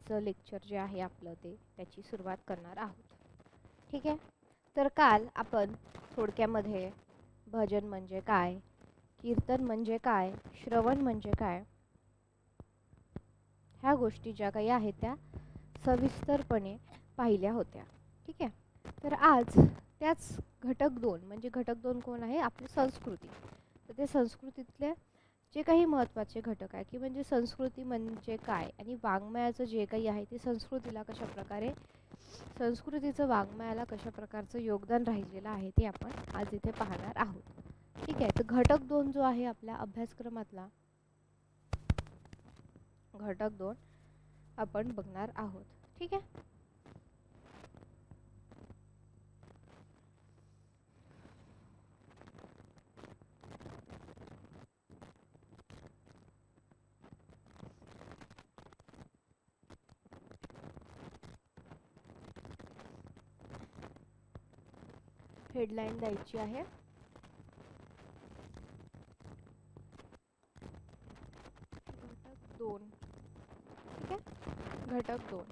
आजचं लेक्चर जे आहे आपलं त्याची सुरुवात करणार आहोत. ठीक आहे. तर काल आपण थोडक्यामध्ये भजन म्हणजे काय, कीर्तन म्हणजे काय, श्रवण म्हणजे काय, ह्या गोष्टी ज्या काही आहेत त्या सविस्तरपणे पाहिल्या होत्या. ठीक आहे. तर आज त्याच घटक 2 म्हणजे घटक 2 कोण आहे, आपली संस्कृती. तर ते संस्कृतीतले जे काही महत्त्वाचे घटक आहे की म्हणजे संस्कृती म्हणजे काय आणि वाङ्मयाचं जे काही आहे ते संस्कृतीला कशा प्रकारे, संस्कृतीचं वाङ्मयाला कशा प्रकारचं योगदान राहिलेलं आहे ते आपण आज इथे पाहणार आहोत. ठीक आहे. तर घटक 2 जो आहे आपल्या अभ्यासक्रमातला घटक 2 आपण बघणार आहोत. ठीक आहे. हेडलाईन द्यायची आहे. घटक 2. ठीक आहे. घटक 2.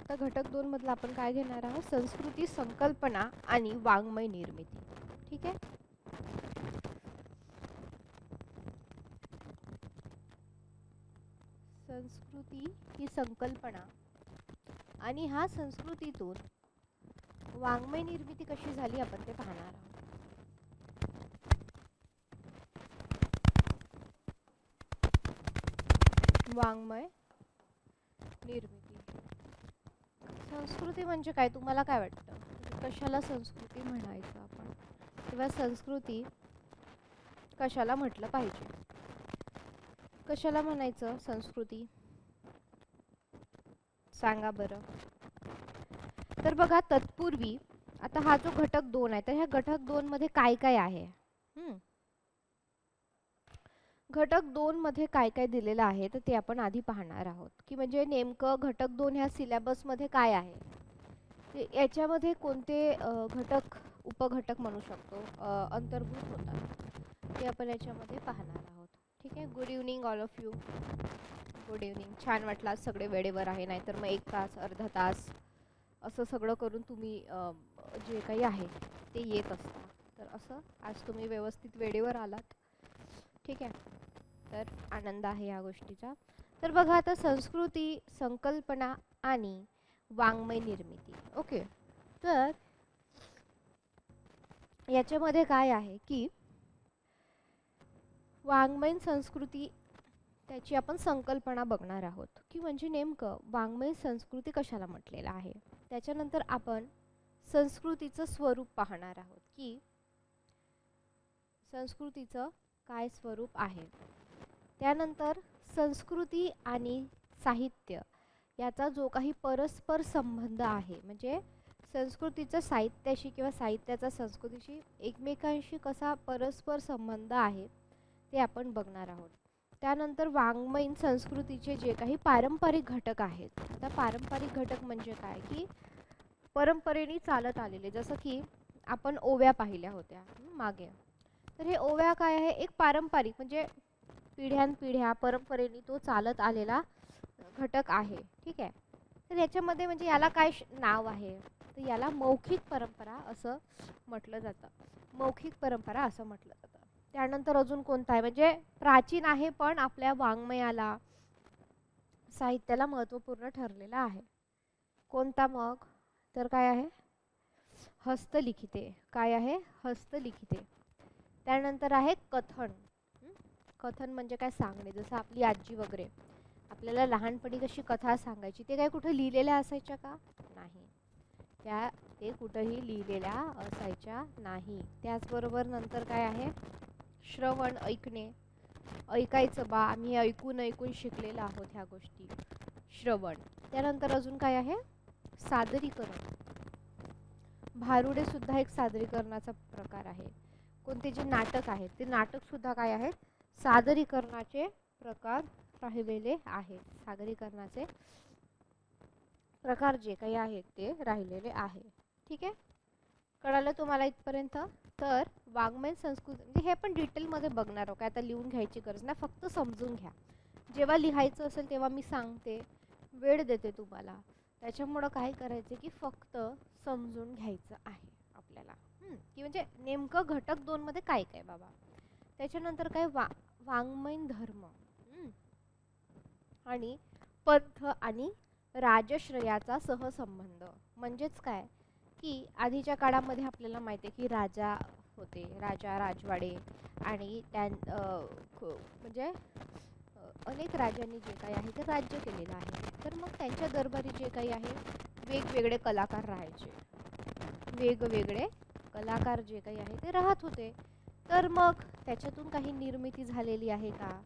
तर घटक 2 मधला आपण काय घेणार आहोत, संस्कृती संकल्पना आणि वाङ्मय निर्मिती. ठीक आहे. संस्कृती ही संकल्पना आणि हा संस्कृतीतून वाङ्मय निर्मिती कशी झाली आपण ते पाहणार आहोत. वाङ्मय निर्मिती. संस्कृती म्हणजे काय, तुम्हाला काय वाटतं, कशाला संस्कृती म्हणायचं आपण, किंवा संस्कृती कशाला म्हटलं पाहिजे, कशाला म्हणायचं संस्कृती, सांगा बरं. तर बघा, तत्पूर्वी आता हा जो घटक 2 आहे तर ह्या घटक 2 मध्ये काय काय आहे, घटक 2 मध्ये काय काय दिलेलं आहे तर ते आपण आधी पाहणार आहोत. की म्हणजे नेमकं घटक 2 ह्या सिलेबस मध्ये काय आहे, ते याच्यामध्ये कोणते घटक उपघटक म्हणू शकतो अंतर्भूत होतात ते आपण याच्यामध्ये पाहणार आहोत. ठीक आहे. Good evening all of you. Good evening. छान वाटलं आज सगळे वेळेवर आहे, नाहीतर मग 1 तास अर्धा तास असं सगळं करून तुम्ही जे काही आहे ते येत असता. तर असं आज तुम्ही व्यवस्थित वेळेवर आलात. ठीक आहे. तर आनंद आहे या गोष्टीचा. तर बघा, आता संस्कृती संकल्पना आणि वाङ्मय निर्मिती. ओके. तर याच्यामध्ये काय आहे की वाङ्मय संस्कृती त्याची आपण संकल्पना बघणार आहोत की म्हणजे नेमकं वाङ्मय संस्कृती कशाला म्हटलेलं आहे. त्याच्यानंतर आपण संस्कृतीचं स्वरूप पाहणार आहोत की संस्कृतीचं काय स्वरूप आहे. त्यानंतर संस्कृती आणि साहित्य याचा जो काही परस्पर संबंध आहे, म्हणजे संस्कृतीचा साहित्याशी किंवा साहित्याचा संस्कृतीशी एकमेकांशी कसा परस्पर संबंध आहे ते आपण बघणार आहोत. त्यानंतर वाङ्मय संस्कृतीचे जे काही पारंपरिक घटक आहेत. आता पारंपरिक घटक म्हणजे काय की परंपरेने चालत आलेले, जसं की आपण ओव्या पाहिल्या होत्या मागे. तर हे ओव्या काय आहे, एक पारंपरिक म्हणजे पिढ्यानपिढ्या परंपरेने तो चालत आलेला घटक आहे. ठीक आहे. तर याच्यामध्ये म्हणजे याला काय नाव आहे, तर याला मौखिक परंपरा असं म्हटलं जातं. मौखिक परंपरा असं म्हटलं जातं. त्यानंतर अजून कोणता आहे, म्हणजे प्राचीन आहे पण आपल्या वाङ्मयाला साहित्याला महत्त्वपूर्ण ठरलेला आहे. कोणता मग, तर काय आहे, हस्तलिखिते. काय आहे, हस्तलिखिते. त्यानंतर आहे कथन. कथन म्हणजे काय, सांगणे. जसं आपली आजी वगैरे आपल्याला लहानपणी कशी कथा सांगायची, ते काय कुठे लिहिलेल्या असायच्या का, नाही, त्या ते कुठेही लिहिलेल्या असायच्या नाही. त्याचबरोबर नंतर काय आहे, श्रवण, ऐकणे. ऐकायचं बा, आम्ही ऐकून ऐकून शिकलेलो आहोत ह्या गोष्टी, श्रवण. त्यानंतर अजून काय आहे, सादरीकरण. भारुडे सुद्धा एक सादरीकरणाचा प्रकार आहे. कोणते जे नाटक आहेत ते नाटक सुद्धा काय आहेत, सादरीकरणाचे प्रकार राहिलेले आहेत. सादरीकरणाचे प्रकार जे काही आहेत ते राहिलेले आहे. ठीक आहे. कळालं तुम्हाला इथपर्यंत. तर वाङ्मय संस्कृती म्हणजे हे पण डिटेलमध्ये बघणार आहोत. काय आता लिहून घ्यायची गरज नाही, फक्त समजून घ्या. जेव्हा लिहायचं असेल तेव्हा मी सांगते, वेळ देते तुम्हाला. त्याच्यामुळं काय करायचं की फक्त समजून घ्यायचं आहे आपल्याला, की म्हणजे नेमकं घटक 2 मध्ये काय काय बाबा. त्याच्यानंतर काय वाङ्मयीन धर्म आणि पंथ आणि राजश्रयाचा सहसंबंध. म्हणजेच काय की आधीच्या काळामध्ये आपल्याला माहिती आहे की राजा होते, राजा राजवाडे, आणि म्हणजे अनेक राजांनी जे काही आहे ते राज्य केलेलं आहे. तर मग त्यांच्या दरबारी जे काही आहे वेगवेगळे कलाकार राहायचे, वेगवेगळे कलाकार जे काही आहे ते राहत होते. तर मग त्याच्यातून काही निर्मिती झालेली आहे का,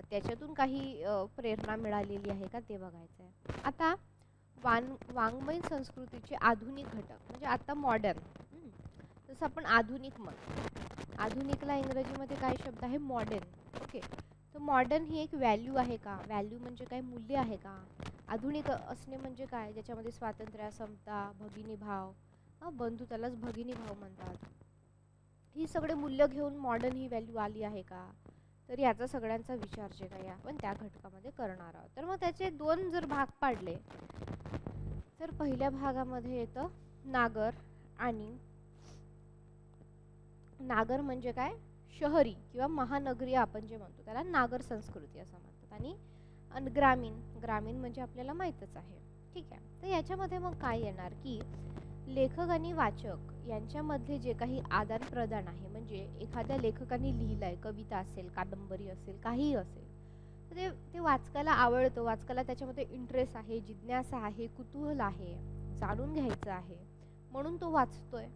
त्याच्यातून काही प्रेरणा मिळालेली आहे का ते बघायचं आहे. आता वाङ्मयीन संस्कृतीचे आधुनिक घटक म्हणजे आता मॉडर्न, जसं आपण आधुनिक म्हणतो. आधुनिकला इंग्रजीमध्ये काय शब्द आहे, मॉडर्न. ओके, तर मॉडर्न ही एक व्हॅल्यू आहे का, व्हॅल्यू म्हणजे काय, मूल्य आहे का. आधुनिक असणे म्हणजे काय, ज्याच्यामध्ये स्वातंत्र्य, समता, भगिनीभाव, बंधू त्यालाच भगिनीभाव म्हणतात, ही सगळे मूल्य घेऊन मॉडर्न ही व्हॅल्यू आली आहे का. तर याचा सगळ्यांचा विचार जे काही आपण त्या घटकामध्ये करणार आहोत. तर मग त्याचे 2 जर भाग पाडले तर पहिल्या भागामध्ये येतं नागर. आणि नागर म्हणजे काय, शहरी किंवा महानगरीय आपण जे म्हणतो त्याला नागर संस्कृती असं म्हणतात. आणि ग्रामीण, ग्रामीण म्हणजे आपल्याला माहीतच आहे. ठीक आहे, तर याच्यामध्ये मग काय येणार की लेखक आणि वाचक यांच्यामधले जे काही आदान प्रदान आहे, म्हणजे एखाद्या लेखकाने लिहिलंय, कविता असेल, कादंबरी असेल, काहीही असेल, तर ते वाचकाला आवडतं, वाचकाला त्याच्यामध्ये इंटरेस्ट आहे, जिज्ञासा आहे, कुतूहल आहे, जाणून घ्यायचं आहे, म्हणून तो वाचतोय.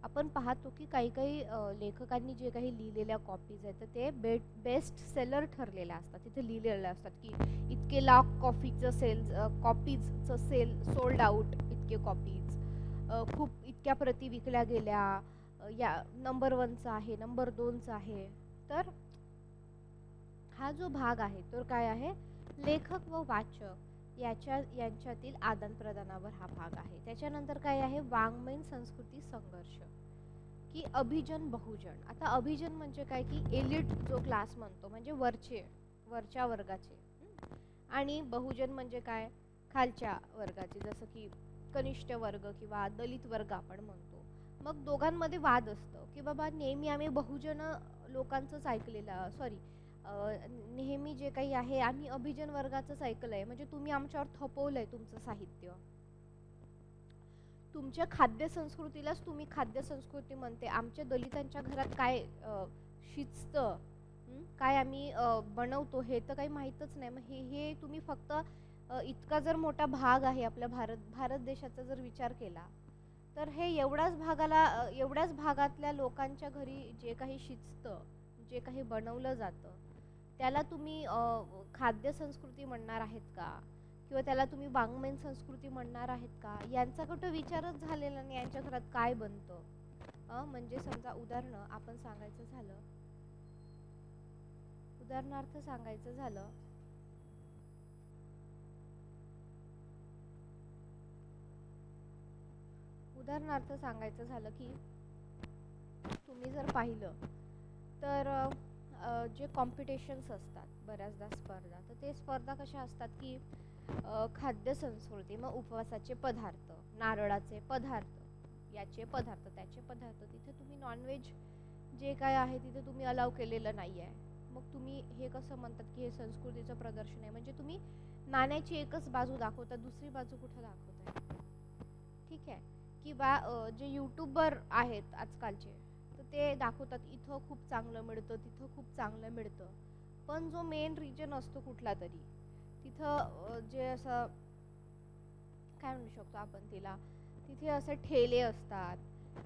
आपण पाहतो की काही काही लेखकांनी जे काही लिहिलेल्या कॉपीज आहेत तर ते बेस्ट सेलर ठरलेल्या असतात. तिथे लिहिलेलं असतात की इतके लाख कॉपीजचं सेल सोल्ड आउट, इतके कॉपीज, खूप इतक्या प्रती विकल्या गेल्या, या नंबर 1चा आहे, नंबर 2चा आहे. तर हा जो भाग आहे तो काय आहे, लेखक व वाचक यांच्यातील आदानप्रदानावर हा भाग आहे. त्याच्यानंतर काय आहे, वाङ्मयीन संस्कृती संघर्ष, की अभिजन बहुजन. आता अभिजन म्हणजे काय की एलिट जो क्लास म्हणतो, म्हणजे वरच्या वर्गाचे, आणि बहुजन म्हणजे काय, खालच्या वर्गाचे, जसं की कनिष्ठ वर्ग किंवा दलित वर्ग आपण म्हणतो. मग दोघांमध्ये वाद असतो की बाबा नेहमी आम्ही बहुजन लोकांचंच ऐकलेलं, नेहमी जे काही आहे आम्ही अभिजन वर्गाचंच ऐकलंय, म्हणजे तुम्ही आमच्यावर थोपवलंय तुमचं साहित्य, तुमच्या खाद्य संस्कृतीलाच तुम्ही खाद्य संस्कृती म्हणते, आमच्या दलितांच्या घरात काय शिजतं, काय आम्ही बनवतो हे तर काही माहीतच नाही. मग हे तुम्ही फक्त इतका जर मोठा भाग आहे आपल्या भारत देशाचा जर विचार केला तर हे एवढ्याच भागातल्या लोकांच्या घरी जे काही शिजतं, जे काही बनवलं जातं, त्याला तुम्ही खाद्य संस्कृती म्हणणार आहेत का, किंवा त्याला तुम्ही वाङ्मयीन संस्कृती म्हणणार आहेत का, यांचा कुठं विचारच झालेला नाही. यांच्या घरात काय बनतं, म्हणजे समजा उदाहरणार्थ सांगायचं झालं की तुम्ही जर पाहिलं तर जे कॉम्पिटिशन्स असतात बऱ्याचदा स्पर्धा, तर ते स्पर्धा कशा असतात की खाद्य संस्कृती, मग उपवासाचे पदार्थ, नारळाचे पदार्थ, याचे पदार्थ, त्याचे पदार्थ, तिथे तुम्ही नॉनव्हेज जे काय आहे तिथे तुम्ही अलाव केलेलं नाही आहे. मग तुम्ही हे कसं म्हणतात की हे संस्कृतीचं प्रदर्शन आहे, म्हणजे तुम्ही नाण्याची एकच बाजू दाखवता, दुसरी बाजू कुठं दाखवताय. ठीक आहे, किंवा जे यूट्यूबर आहेत आजकालचे, तर ते दाखवतात इथं खूप चांगलं मिळतं, तिथं खूप चांगलं मिळतं, पण जो मेन रिजन असतो कुठला तरी, तिथं जे असं काय म्हणू शकतो आपण तिला, तिथे असे ठेले असतात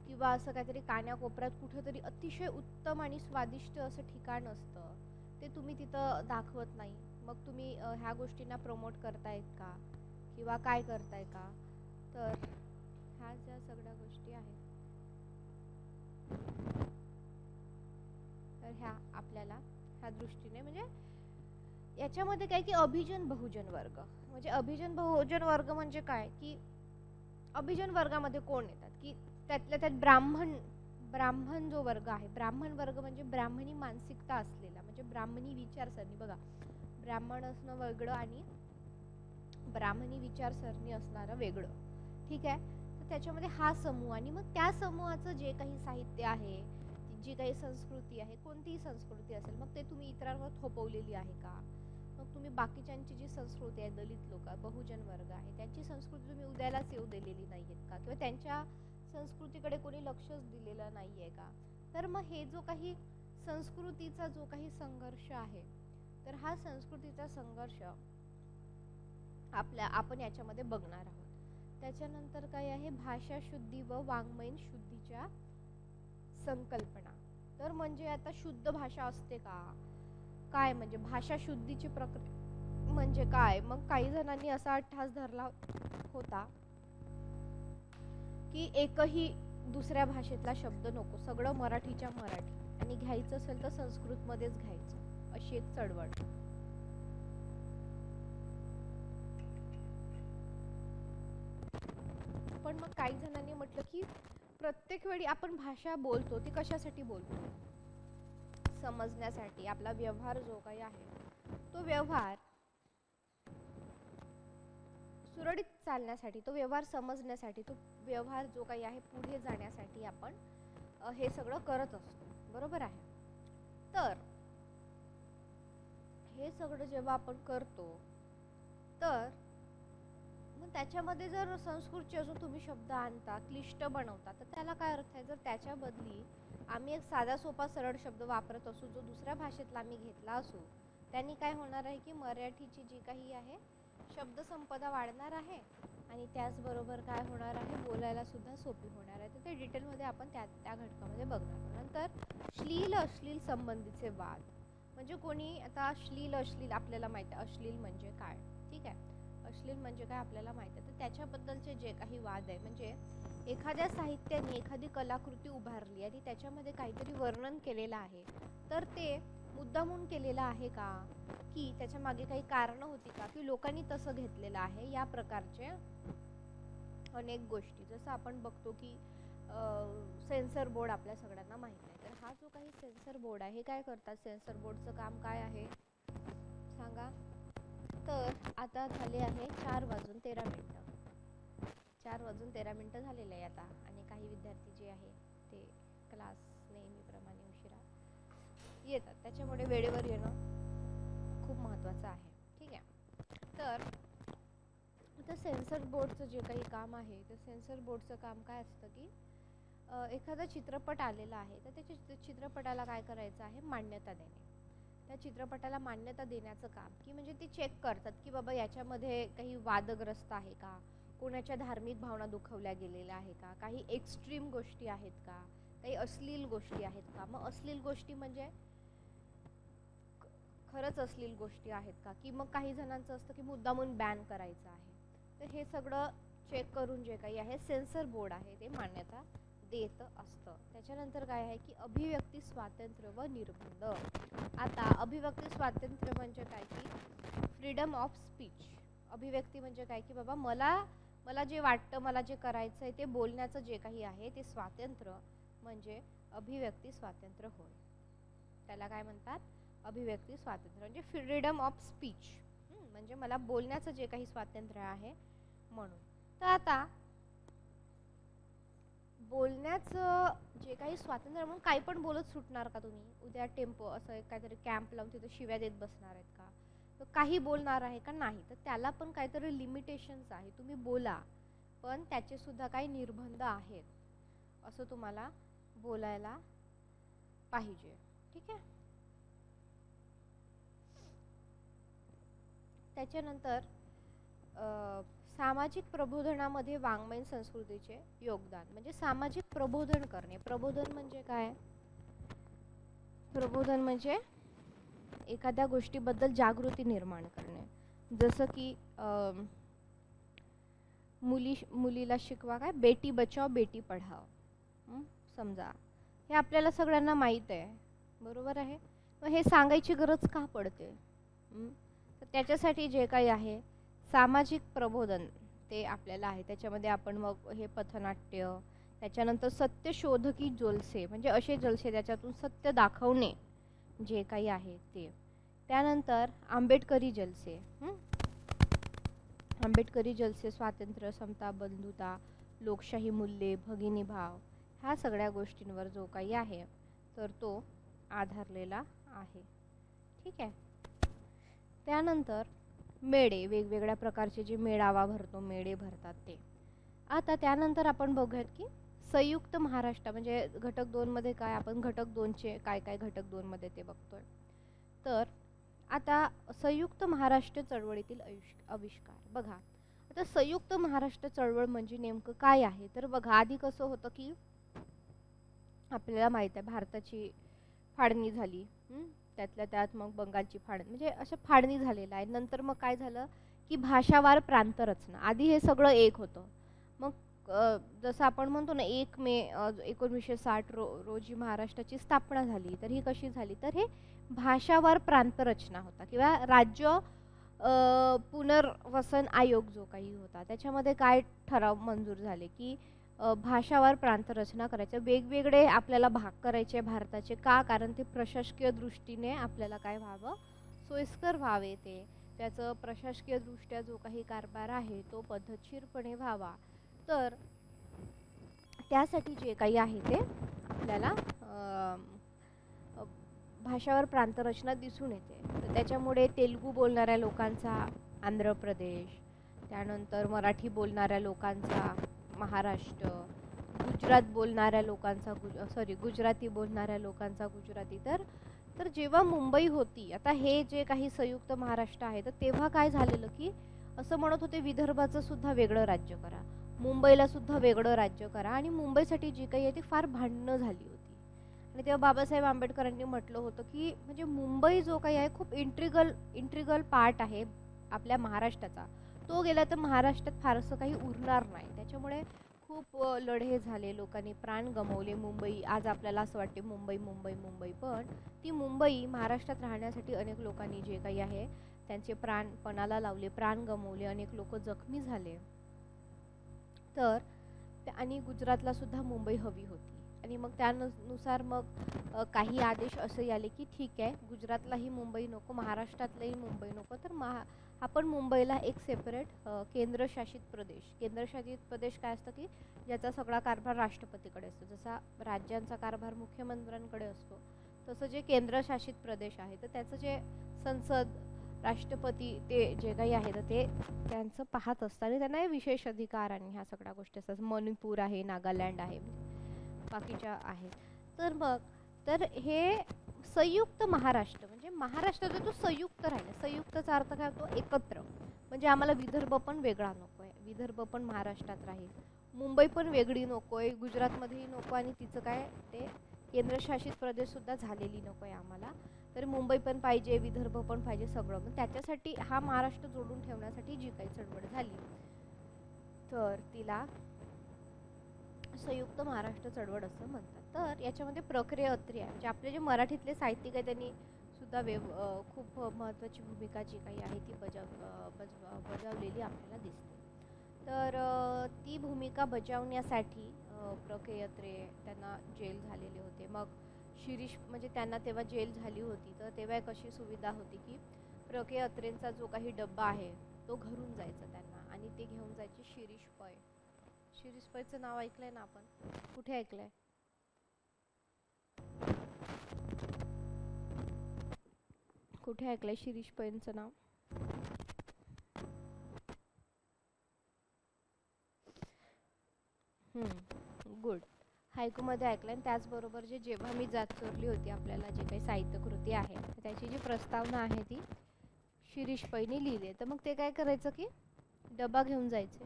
किंवा असं काहीतरी कान्याकोपऱ्यात कुठेतरी अतिशय उत्तम आणि स्वादिष्ट असं ठिकाण असतं, ते तुम्ही तिथं दाखवत नाही. मग तुम्ही ह्या गोष्टींना प्रमोट करतायत का किंवा काय करताय का. तर ह्या ज्या सगळ्या गोष्टी आहेत तर ह्या आपल्याला ह्या दृष्टीने, म्हणजे याच्यामध्ये काय की अभिजन बहुजन वर्ग, म्हणजे अभिजन बहुजन वर्ग म्हणजे काय की अभिजन वर्गामध्ये कोण येतात की त्यातल्या त्यात ब्राह्मण जो वर्ग आहे, ब्राह्मण वर्ग म्हणजे ब्राह्मणी मानसिकता असलेला, म्हणजे ब्राह्मणी विचारसरणी. बघा, ब्राह्मण असणं वेगळं आणि ब्राह्मणी विचारसरणी असणारं वेगळं, ठीक आहे. तर त्याच्यामध्ये हा समूह आणि मग त्या समूहाचं जे काही साहित्य आहे, जी काही संस्कृती आहे, कोणतीही संस्कृती असेल, मग ते तुम्ही इतरांवर थोपवलेली आहे का, मग तुम्ही बाकीच्यांची जी संस्कृती आहे, दलित लोक, बहुजन वर्ग आहे, त्यांची संस्कृती तुम्ही उद्यालाच येऊ दिलेली नाहीयेत का, किंवा त्यांच्या संस्कृतीकडे कोणी लक्षच दिलेलं नाहीये का. तर मग हे जो काही संस्कृतीचा जो काही संघर्ष आहे, तर हा संस्कृतीचा संघर्ष आपण याच्यामध्ये बघणार आहोत. त्याच्यानंतर काय आहे, भाषा शुद्धी व वाङ्मयीन शुद्धीच्या संकल्पना. तर म्हणजे आता शुद्ध भाषा असते का, काय म्हणजे भाषा शुद्धीची प्रक्रिया म्हणजे काय. मग काही जणांनी असा अट्टहास धरला होता की एकही दुसऱ्या भाषेतला शब्द नको, सगळं मराठीच्या मराठी, आणि घ्यायचं असेल तर संस्कृत मध्येच घ्यायचं, अशी एक चळवळ. पण मग काही जणांनी म्हटलं की प्रत्येक वेळी आपण भाषा बोलतो ती कशासाठी बोलतो, समजण्यासाठी. आपला व्यवहार जो काही आहे तो व्यवहार सुरळीत चालण्यासाठी, तो व्यवहार समजण्यासाठी, तो व्यवहार जो काही आहे पुढे जाण्यासाठी आपण हे सगळं करत असतो, बरोबर आहे. तर हे सगळं जेव्हा आपण करतो तर मग त्याच्यामध्ये जर संस्कृतचे अजून तुम्ही शब्द आणता, क्लिष्ट बनवता, तर त्याला काय अर्थ आहे. जर त्याच्या बदली आम्ही एक साधा सोपा सरळ शब्द वापरत असू जो दुसऱ्या भाषेतला आम्ही घेतला असू, त्यांनी काय होणार आहे की मराठीची जी काही आहे शब्दसंपदा वाढणार आहे आणि त्याचबरोबर काय होणार आहे, बोलायला सुद्धा सोपी होणार आहे. तर ते डिटेलमध्ये आपण त्या घटकामध्ये बघणार. नंतर श्लील अश्लील संबंधीचे वाद. म्हणजे कोणी आता श्लील अश्लील आपल्याला माहिती आहे, अश्लील म्हणजे काय, ठीक आहे, अश्लील म्हणजे काय आपल्याला माहिती आहे. तर त्याच्याबद्दलचे जे काही वाद आहे, म्हणजे एखाद्या साहित्याने एखादी कलाकृती उभारली आणि त्याच्यामध्ये काहीतरी वर्णन केलेलं आहे, तर ते मुद्दामून केलेलं आहे का, की त्याच्या मागे काही कारण होती का, की लोकांनी तसं घेतलेलं आहे, या प्रकारचे अनेक गोष्टी. जसं आपण बघतो की सेन्सर बोर्ड आपल्या सगळ्यांना माहिती आहे. तर हा जो काही सेन्सर बोर्ड आहे, हे काय करतात, सेन्सर बोर्डचं काम काय आहे सांगा. तर आता झाले आहे 4:13. 4:13 झालेले आहे आता, आणि काही विद्यार्थी जे आहे ते क्लास नेहमीप्रमाणे उशिरा येतात, त्याच्यामुळे वेळेवर येणं खूप महत्त्वाचं आहे, ठीक आहे. तर आता सेन्सर बोर्डचं जे काही काम आहे, तर सेन्सर बोर्डचं काम काय असतं की एखादा चित्रपट आलेला आहे, तर त्याच्या चित्रपटाला काय करायचं आहे, मान्यता देणे. त्या चित्रपटाला मान्यता देण्याचं काम, की म्हणजे ते चेक करतात की बाबा याच्यामध्ये काही वादग्रस्त आहे का, कोणाच्या धार्मिक भावना दुखवल्या गेलेल्या आहे का, काही एक्स्ट्रीम गोष्टी आहेत का, काही अश्लील गोष्टी आहेत का. मग अश्लील गोष्टी म्हणजे खरंच अश्लील गोष्टी आहेत का, की मग काही जणांचं असतं की मुद्दामून बॅन करायचं आहे. तर हे सगळं चेक करून जे काही आहे सेन्सर बोर्ड आहे ते मान्यता देत असतं. त्याच्यानंतर काय आहे की अभिव्यक्ती स्वातंत्र्य व निर्बंध. आता अभिव्यक्ती स्वातंत्र्य म्हणजे काय की फ्रीडम ऑफ स्पीच. अभिव्यक्ती म्हणजे काय की बाबा मला जे वाटतं, मला जे करायचं आहे ते बोलण्याचं जे काही आहे ते स्वातंत्र्य म्हणजे अभिव्यक्ती स्वातंत्र्य होय. त्याला काय म्हणतात, अभिव्यक्ती स्वातंत्र्य म्हणजे फ्रीडम ऑफ स्पीच, म्हणजे मला बोलण्याचं जे काही स्वातंत्र्य आहे म्हणून. तर आता बोलण्याचं जे काही स्वातंत्र्य म्हणून काही पण बोलत सुटणार का तुम्ही, उद्या टेम्पो असं काहीतरी कॅम्प लावून तिथे शिव्या देत बसणार आहेत का, तर काही बोलणार आहे का नाही. तर त्याला पण काहीतरी लिमिटेशन्स आहे, तुम्ही बोला पण त्याचे सुद्धा काही निर्बंध आहेत, असं तुम्हाला बोलायला पाहिजे, ठीक आहे. त्याच्यानंतर सामाजिक प्रबोधनामध्ये वाङ्मयीन संस्कृतीचे योगदान. म्हणजे सामाजिक प्रबोधन करणे. प्रबोधन म्हणजे काय, प्रबोधन म्हणजे एखाद्या गोष्टीबद्दल जागृती निर्माण करणे. जसं की मुलीला शिकवा, काय बेटी बचाओ बेटी पढाओ, समजा हे आपल्याला सगळ्यांना माहीत आहे, बरोबर आहे. मग हे सांगायची गरज का पडते, तर त्याच्यासाठी जे काही आहे सामाजिक प्रबोधन ते आपल्याला आहे. त्याच्यामध्ये आपण मग हे पथनाट्य, त्याच्यानंतर सत्य शोधकी जलसे म्हणजे असे जलसे त्याच्यातून सत्य दाखवणे जे काही आहे ते. त्यानंतर आंबेडकरी जलसे, आंबेडकरी जलसे, स्वातंत्र्य, समता, बंधुता, लोकशाही मूल्ये, भगिनी भाव, ह्या सगळ्या गोष्टींवर जो काही आहे तर तो आधारलेला आहे. ठीक आहे. त्यानंतर मेळे, वेगवेगळ्या प्रकारचे जे मेळावा भरतो, मेळे भरतात ते. आता त्यानंतर आपण बघूयात की संयुक्त महाराष्ट्र म्हणजे घटक 2 मध्ये काय, आपण घटक 2चे काय काय घटक 2 मध्ये ते बघतोय. तर आता संयुक्त महाराष्ट्र चळवळीतील आविष्कार बघा. आता संयुक्त महाराष्ट्र चळवळ म्हणजे नेमकं काय आहे, तर बघा आधी कसं होतं की आपल्याला माहित आहे भारताची फाळणी झाली, त्यातल्या त्यात मग बंगालची फाळणी, म्हणजे असं फाळणी झालेलं आहे. नंतर मग काय झालं की भाषावार प्रांत रचना, आधी हे सगळं एक होतं. मग जसं आपण म्हणतो ना 1 मे 1960 रोजी महाराष्ट्राची स्थापना झाली, तर ही कशी झाली, तर हे भाषावार प्रांत रचना होता किंवा राज्य पुनर्वसन आयोग जो काही होता त्याच्यामध्ये काय ठराव मंजूर झाले की भाषावार प्रांत रचना करायचे, वेगवेगळे आपल्याला भाग करायचे भारताचे. का, कारण ते प्रशासकीय दृष्टीने आपल्याला काय व्हावं, सोयीस्कर व्हावे, ते त्याचं प्रशासकीय दृष्ट्या जो काही कारभार आहे तो पद्धतशीरपणे व्हावा. तर त्यासाठी जे काही आहे ते आपल्याला भाषावार प्रांत रचना दिसून येते. तर त्याच्यामुळे तेलुगू बोलणाऱ्या लोकांचा आंध्र प्रदेश, त्यानंतर मराठी बोलणाऱ्या लोकांचा महाराष्ट्र, गुजरात बोलणाऱ्या लोकांचा गुजराती बोलणाऱ्या लोकांचा गुजराती. तर जेव्हा मुंबई होती, आता हे जे काही संयुक्त महाराष्ट्र आहे, तर तेव्हा काय झालेलं की असं म्हणत होते विदर्भाचं सुद्धा वेगळं राज्य करा, मुंबईला सुद्धा वेगळं राज्य करा, आणि मुंबईसाठी जी काही आहे ती फार भांडणं झाली होती. आणि तेव्हा बाबासाहेब आंबेडकरांनी म्हटलं होतं की म्हणजे मुंबई जो काही आहे खूप इंट्रिगल पार्ट आहे आपल्या महाराष्ट्राचा, तो गेला तर महाराष्ट्रात फारसं काही उरणार नाही. त्याच्यामुळे खूप लढे झाले, लोकांनी प्राण गमावले. मुंबई आज आपल्याला असं वाटते मुंबई मुंबई मुंबई, पण ती मुंबई महाराष्ट्रात राहण्यासाठी अनेक लोकांनी जे काही आहे त्यांचे प्राण पणाला लावले, प्राण गमावले, अनेक लोक जखमी झाले. तर आणि गुजरातला सुद्धा मुंबई हवी होती, आणि मग त्यानुसार मग काही आदेश असे आले की ठीक आहे, गुजरातलाही मुंबई नको, महाराष्ट्रातलाही मुंबई नको, तर आपण मुंबईला एक सेपरेट केंद्रशासित प्रदेश काय असतं की ज्याचा सगळा कारभार राष्ट्रपतीकडे असतो. जसा राज्यांचा कारभार मुख्यमंत्र्यांकडे असतो, तसं जे केंद्रशासित प्रदेश आहे तर त्याचं जे संसद, राष्ट्रपती ते जे काही आहे तर ते त्यांचं पाहत असतं, आणि त्यांना विशेष अधिकार आणि ह्या सगळ्या गोष्टी असतात. मणिपूर आहे, नागालँड आहे, बाकीच्या आहेत. तर मग तर हे संयुक्त महाराष्ट्र म्हणजे महाराष्ट्र जो तो संयुक्त राहिला. संयुक्तचा अर्थ काय होतो, एकत्र. म्हणजे आम्हाला विदर्भ पण वेगळा नकोय, विदर्भ पण महाराष्ट्रात राहील, मुंबई पण वेगळी नकोय, गुजरातमध्येही नको, आणि तिचं काय ते केंद्रशासित प्रदेश सुद्धा झालेली नकोय आम्हाला, तर मुंबई पण पाहिजे, विदर्भ पण पाहिजे, सगळं. मग त्याच्यासाठी हा महाराष्ट्र जोडून ठेवण्यासाठी जी काही चळवळ झाली तर तिला संयुक्त महाराष्ट्र चळवळ असं म्हणतात. तर याच्यामध्ये प्रक्रिया अत्री आहे, म्हणजे आपले जे मराठीतले साहित्यिक आहे त्यांनी सुद्धा खूप महत्त्वाची भूमिका जी काही आहे ती बजावलेली आपल्याला दिसते. तर ती भूमिका बजावण्यासाठी प्रक्रियत्रे त्यांना जेल झालेले होते. मग शिरीष म्हणजे त्यांना तेव्हा जेल झाली होती, तर तेव्हा कशी सुविधा होती की प्रक्रियत्रेंचा जो काही डब्बा आहे तो घरून जायचा त्यांना, आणि ते घेऊन जायचे शिरीष पै. शिरीष पैचं नाव ऐकलंय ना आपण, कुठे ऐकलंय, कुठे ऐकलंय शिरीष पैंचं नाव? गुड, हायकूमध्ये ऐकलंय. आणि त्याचबरोबर जेव्हा मी जात चोरली होती, आपल्याला जे काही साहित्यकृती आहे त्याची जी प्रस्तावना आहे ती शिरीष पैंनी लिहिली. तर मग ते काय करायचं की डबा घेऊन जायचे.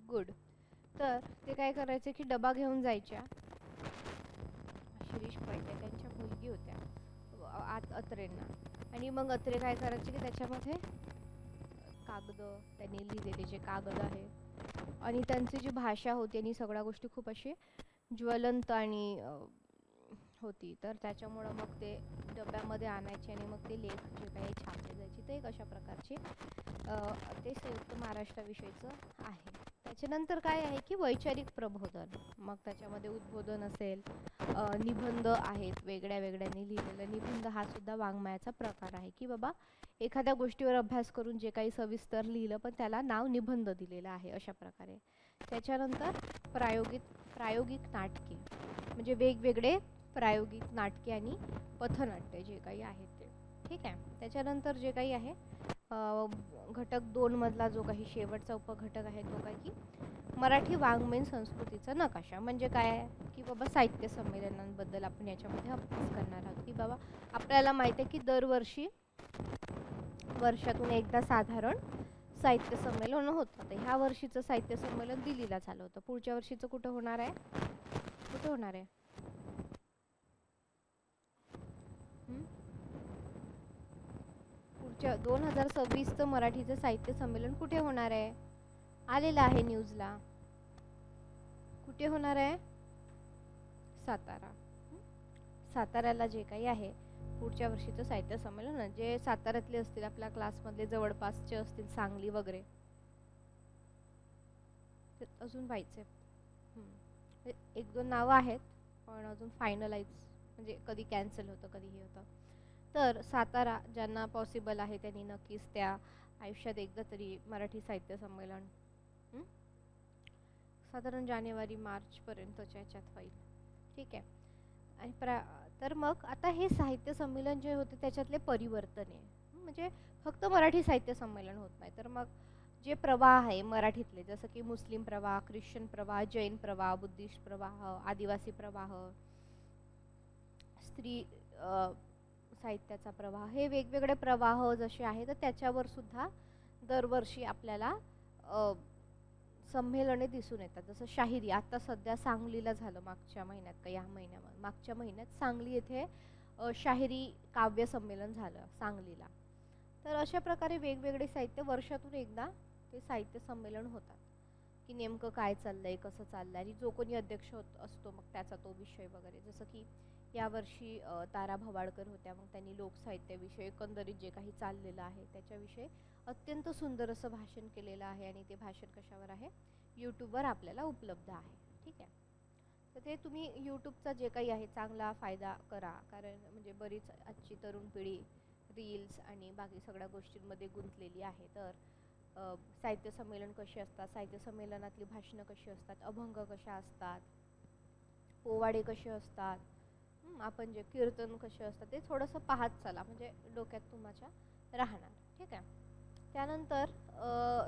गुड. तर ते काय करायचे की डबा घेऊन जायच्या. शिरीष पै त्यांच्या मुलगी होत्या अत्रेंना, आणि मग अत्रे काय करायचे की त्याच्यामध्ये कागद, त्यांनी लिहिलेले जे कागद आहे आणि त्यांची जी भाषा होती आणि सगळ्या गोष्टी खूप अशी ज्वलंत आणि होती, तर त्याच्यामुळं मग ते डब्यामध्ये आणायचे आणि मग ते लेख जे काही छापले जायचे ते एक अशा प्रकारचे ते संयुक्त महाराष्ट्राविषयीचं आहे. त्याच्यानंतर काय आहे की वैचारिक प्रबोधन, मग त्याच्यामध्ये उद्बोधन असेल, निबंध आहेत, वेगळ्या वेगळ्याने लिहिलेला निबंध हा सुद्धा वाङ्मयाचा प्रकार आहे, की बाबा एखाद्या गोष्टीवर अभ्यास करून जे काही सविस्तर लिहिलं पण त्याला नाव निबंध दिलेलं आहे अशा प्रकारे. त्याच्यानंतर प्रायोगिक नाटके, म्हणजे वेगवेगळे प्रायोगिक नाटके आणि पथनाट्य जे काही आहेत ते. ठीक आहे. त्याच्यानंतर जे काही आहे घटक 2 मधला जो काही शेवटचा उपघटक आहे तो काय की मराठी वाङ्मयीन संस्कृतीचा नकाशा. म्हणजे काय की बाबा साहित्य संमेलनांबद्दल आपण याच्यामध्ये अभ्यास करणार आहोत, की बाबा आपल्याला माहिती आहे की दरवर्षी वर्षातून एकदा साधारण साहित्य संमेलन होतं. तर ह्या वर्षीचं साहित्य संमेलन दिल्लीला झालं होतं. पुढच्या वर्षीचं कुठं होणार आहे? कुठे होणार आहे? पुढच्या 2026चं मराठीचं साहित्य संमेलन कुठे होणार आहे? आलेलं आहे न्यूजला. कुठे होणार आहे? सातारा. साताऱ्याला जे काही आहे पुढच्या वर्षीचं साहित्य संमेलन, जे साताऱ्यातले असतील आपल्या क्लासमधले जवळपासचे असतील, सांगली वगैरे, अजून व्हायचे. 1-2 नावं आहेत पण अजून फायनलाइज, म्हणजे कधी कॅन्सल होतं कधी हे होतं. तर सातारा ज्यांना पॉसिबल आहे त्यांनी नक्कीच त्या आयुष्यात एकदा तरी मराठी साहित्य संमेलन साधारण जानेवारी-मार्च पर्यंतच्या याच्यात होईल. ठीक आहे. आणि तर मग आता हे साहित्य संमेलन जे होते त्याच्यातले परिवर्तन आहे, म्हणजे फक्त मराठी साहित्य संमेलन होत नाही, तर मग जे प्रवाह आहे मराठीतले, जसं की मुस्लिम प्रवाह, ख्रिश्चन प्रवाह, जैन प्रवाह, बुद्धिस्ट प्रवाह, आदिवासी प्रवाह, स्त्री साहित्याचा प्रवाह, हे वेगवेगळे प्रवाह जसे आहेत तर त्याच्यावर सुद्धा दरवर्षी आपल्याला संमेलने दिसून येतात. जसं शाहिरी आता सध्या सांगलीला झालं मागच्या महिन्यात का या महिन्यामध्ये, मागच्या महिन्यात सांगली येथे शाहिरी काव्य संमेलन झालं सांगलीला. तर अशा प्रकारे वेगवेगळे साहित्य वर्षातून एकदा ते साहित्य संमेलन होतात, की नेमकं काय चाललंय, कसं चाललंय, आणि जो कोणी अध्यक्ष असतो मग त्याचा तो विषय वगैरे. जसं की यावर्षी तारा भवाडकर होत्या, मग त्यांनी लोकसाहित्याविषयी एकंदरीत जे काही चाललेलं आहे त्याच्याविषयी अत्यंत सुंदर असं भाषण केलेलं आहे, आणि ते भाषण कशावर आहे? यूट्यूबवर आपल्याला उपलब्ध आहे. ठीक आहे. तर ते तुम्ही यूट्यूबचा जे काही आहे चांगला फायदा करा, कारण म्हणजे बरीच आजची तरुण पिढी रील्स आणि बाकी सगळ्या गोष्टींमध्ये गुंतलेली आहे. तर साहित्य संमेलन कशी असतात, साहित्य संमेलनातली भाषणं कशी असतात, अभंग कशा असतात, पोवाडे कसे असतात, आपण जे कीर्तन कसे असतात ते थोडंसं पाहत चला, म्हणजे डोक्यात तुमच्या राहणार. ठीक आहे. त्यानंतर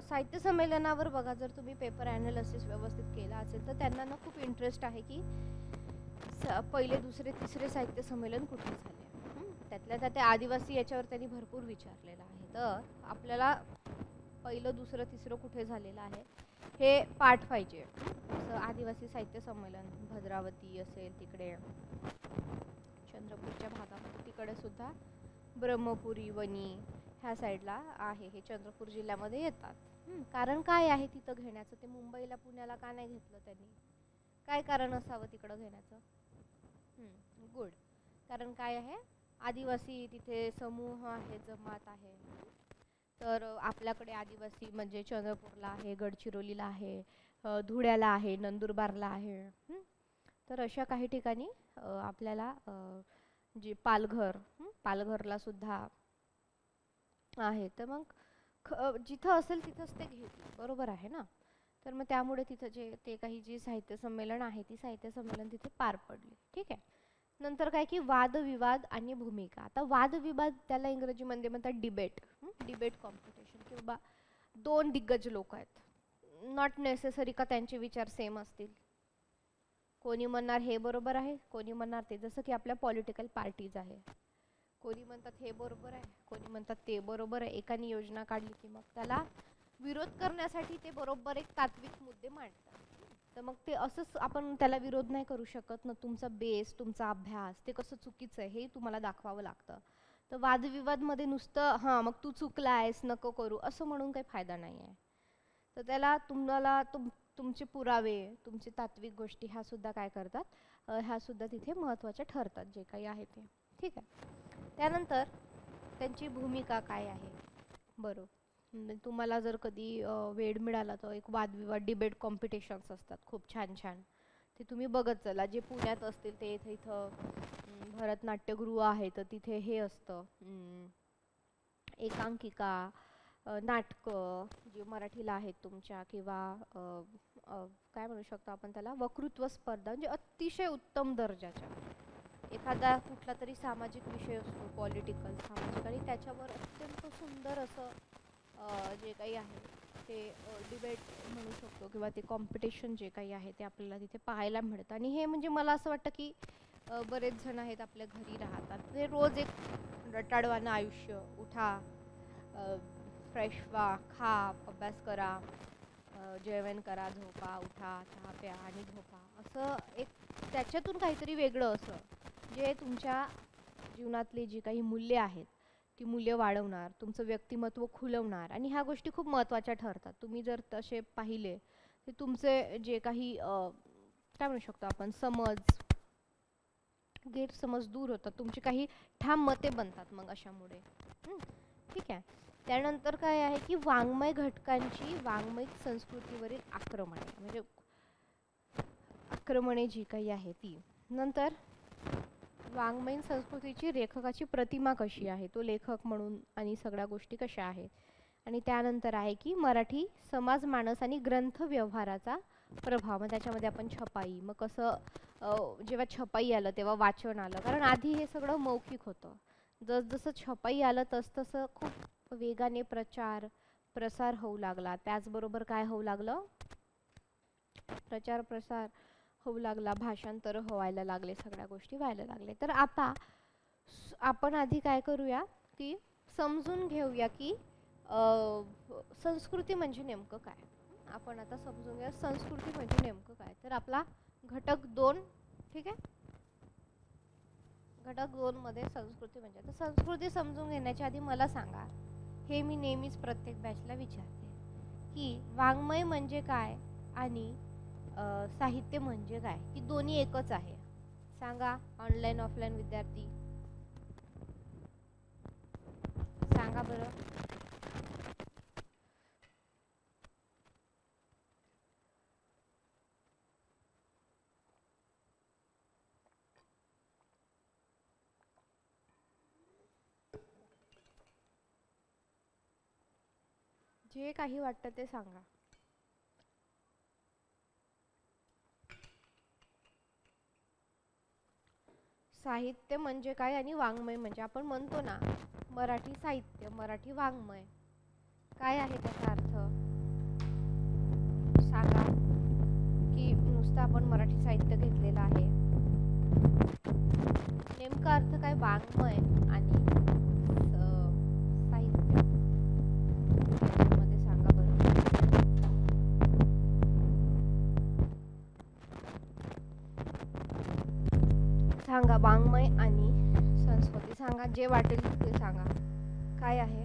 साहित्य संमेलनावर बघा, जर तुम्ही पेपर ॲनालिसिस व्यवस्थित केला असेल तर त्यांना ना खूप इंटरेस्ट आहे की पहिले, दुसरे, तिसरे साहित्य संमेलन कुठे झाले. त्यातल्या त्यात आदिवासी याच्यावर त्यांनी भरपूर विचारलेलं आहे. तर आपल्याला पहिलं, दुसरं, तिसरं कुठे झालेलं आहे हे पाठ पाहिजे. जसं आदिवासी साहित्य संमेलन भद्रावती असेल तिकडे चंद्रपूरच्या भागामध्ये, तिकडे सुद्धा ब्रह्मपुरी, वणी ह्या साईडला आहे, हे चंद्रपूर जिल्ह्यामध्ये येतात. कारण काय आहे तिथं घेण्याचं? ते मुंबईला, पुण्याला का नाही घेतलं त्यांनी? काय कारण असावं तिकडं घेण्याचं? गुड. कारण काय आहे? आदिवासी तिथे समूह आहे, जमात आहे. तर आपल्याकडे आदिवासी म्हणजे चंद्रपूरला आहे, गडचिरोलीला आहे, धुळ्याला आहे, नंदुरबारला आहे. तर अशा काही ठिकाणी आपल्याला जे पालघरला सुद्धा आहे. तर मग जिथं असेल तिथंच ते घेतील, बरोबर आहे ना? तर मग त्यामुळे तिथं ते काही जी साहित्य संमेलन आहे ती साहित्य संमेलन तिथे पार पडली. ठीक आहे. नंतर काय की वादविवाद आणि भूमिका. आता वादविवाद त्याला इंग्रजीमध्ये म्हणतात डिबेट कॉम्पिटिशन, किंवा 2 दिग्गज लोक आहेत, नॉट नेसेसरी का त्यांचे विचार सेम असतील. कोणी म्हणणार हे बरोबर आहे, कोणी म्हणणार ते. जसं की आपल्या पॉलिटिकल पार्टीज आहे, कोणी म्हणतात हे बरोबर आहे, कोणी म्हणतात ते बरोबर आहे. एकाने योजना काढली की मग त्याला विरोध करण्यासाठी ते बरोबर एक तात्विक मुद्दे मांडतात. तर मग ते असंच आपण त्याला विरोध नाही करू शकत ना. तुमचा बेस, तुमचा अभ्यास ते कसं चुकीचं आहे हे तुम्हाला दाखवावं लागतं. तर वादविवादमध्ये नुसतं मग तू चुकला आहेस, नको करू असं म्हणून काही फायदा नाही आहे. तर त्याला तुम्हाला तुमचे पुरावे, तुमचे तात्विक गोष्टी ह्या सुद्धा काय करतात, ह्या सुद्धा तिथे महत्त्वाच्या ठरतात जे काही आहे ते. ठीक आहे. त्यानंतर त्यांची भूमिका काय आहे, बरोबर, तुम्हाला जर कधी वेळ मिळाला तर एक वादविवाद डिबेट कॉम्पिटिशन्स असतात खूप छान छान, ते तुम्ही बघत चला. जे पुण्यात असतील ते इथं इथं भरतनाट्यगृह आहे तर तिथे हे असतं, एकांकिका, नाटकं जी मराठीला आहेत तुमच्या, किंवा काय म्हणू शकतो आपण त्याला, वक्तृत्व स्पर्धा, म्हणजे अतिशय उत्तम दर्जाच्या. एखादा कुठला तरी सामाजिक विषय असतो, पॉलिटिकल सामाजिक, आणि त्याच्यावर अत्यंत सुंदर असं जे काही आहे ते डिबेट म्हणू शकतो, किंवा ते कॉम्पिटिशन जे काही आहे ते आपल्याला तिथे पाहायला मिळतं. आणि हे म्हणजे मला असं वाटतं की बरेच जण आहेत आपल्या घरी राहतात, ते रोज एक रटाळवाणं आयुष्य, उठा, फ्रेश व्हा, खा, अभ्यास करा, जेवण करा, झोपा, उठा, चहा प्या आणि झोपा, असं एक त्याच्यातून काहीतरी वेगळं असं जे तुमच्या जीवनातली जी काही मूल्य आहेत ती मूल्य वाढवणार, तुमचं व्यक्तिमत्व खुलवणार, आणि ह्या गोष्टी खूप महत्त्वाच्या ठरतात. तुम्ही जर तसे पाहिले तर तुमचे जे काही काय म्हणू शकतो आपण गैरसमज दूर होतात, तुमची काही ठाम मते बनतात मग अशामुळे. ठीक आहे. त्यानंतर काय आहे की वाङ्मय घटकांची वाङ्मयिक संस्कृतीवरील आक्रमणे, म्हणजे आक्रमणे जी काही आहे ती. नंतर वाङ्मयीन संस्कृतीची लेखकाची प्रतिमा कशी आहे, तो लेखक म्हणून, आणि सगळ्या गोष्टी कशा आहेत. आणि त्यानंतर आहे की मराठी समाज, मानस आणि ग्रंथ व्यवहाराचा प्रभाव. मग त्याच्यामध्ये आपण छपाई, मग कसं जेव्हा छपाई आलं तेव्हा वाचन आलं, कारण आधी हे सगळं मौखिक होतं. जसजसं छपाई आलं तसतसं खूप वेगाने प्रसार होऊ लागला. त्याचबरोबर काय होऊ लागलं, प्रसार होऊ लागला, भाषांतर व्हायला लागले, सगळ्या गोष्टी व्हायला लागले. तर आता आपण आधी काय करूया की समजून घेऊया की संस्कृती म्हणजे नेमकं काय. आपण आता समजून घ्या संस्कृती म्हणजे नेमकं काय. तर आपला घटक 2, ठीक आहे, घटक 2 मध्ये संस्कृती म्हणजे, तर संस्कृती समजून घेण्याच्या आधी मला सांगा, हे मी नेहमीच प्रत्येक बॅचला विचारते की वाङ्मय म्हणजे काय आणि साहित्य म्हणजे काय, की दोन्ही एकच आहे. सांगा ऑनलाईन ऑफलाईन विद्यार्थी, सांगा बरं. जे काही वाटतं ते सांगा. साहित्य म्हणजे काय आणि वाङ्मय म्हणजे, आपण म्हणतो ना मराठी साहित्य, मराठी वाङ्मय, काय आहे त्याचा अर्थ सांगा. की नुसतं आपण मराठी साहित्य घेतलेलं आहे, नेमका अर्थ काय वाङ्मय आणि साहित्य मध्ये सांगा बरं. सांगा वाङ्मय आणि संस्कृती, सांगा जे वाटेल ते सांगा, काय आहे.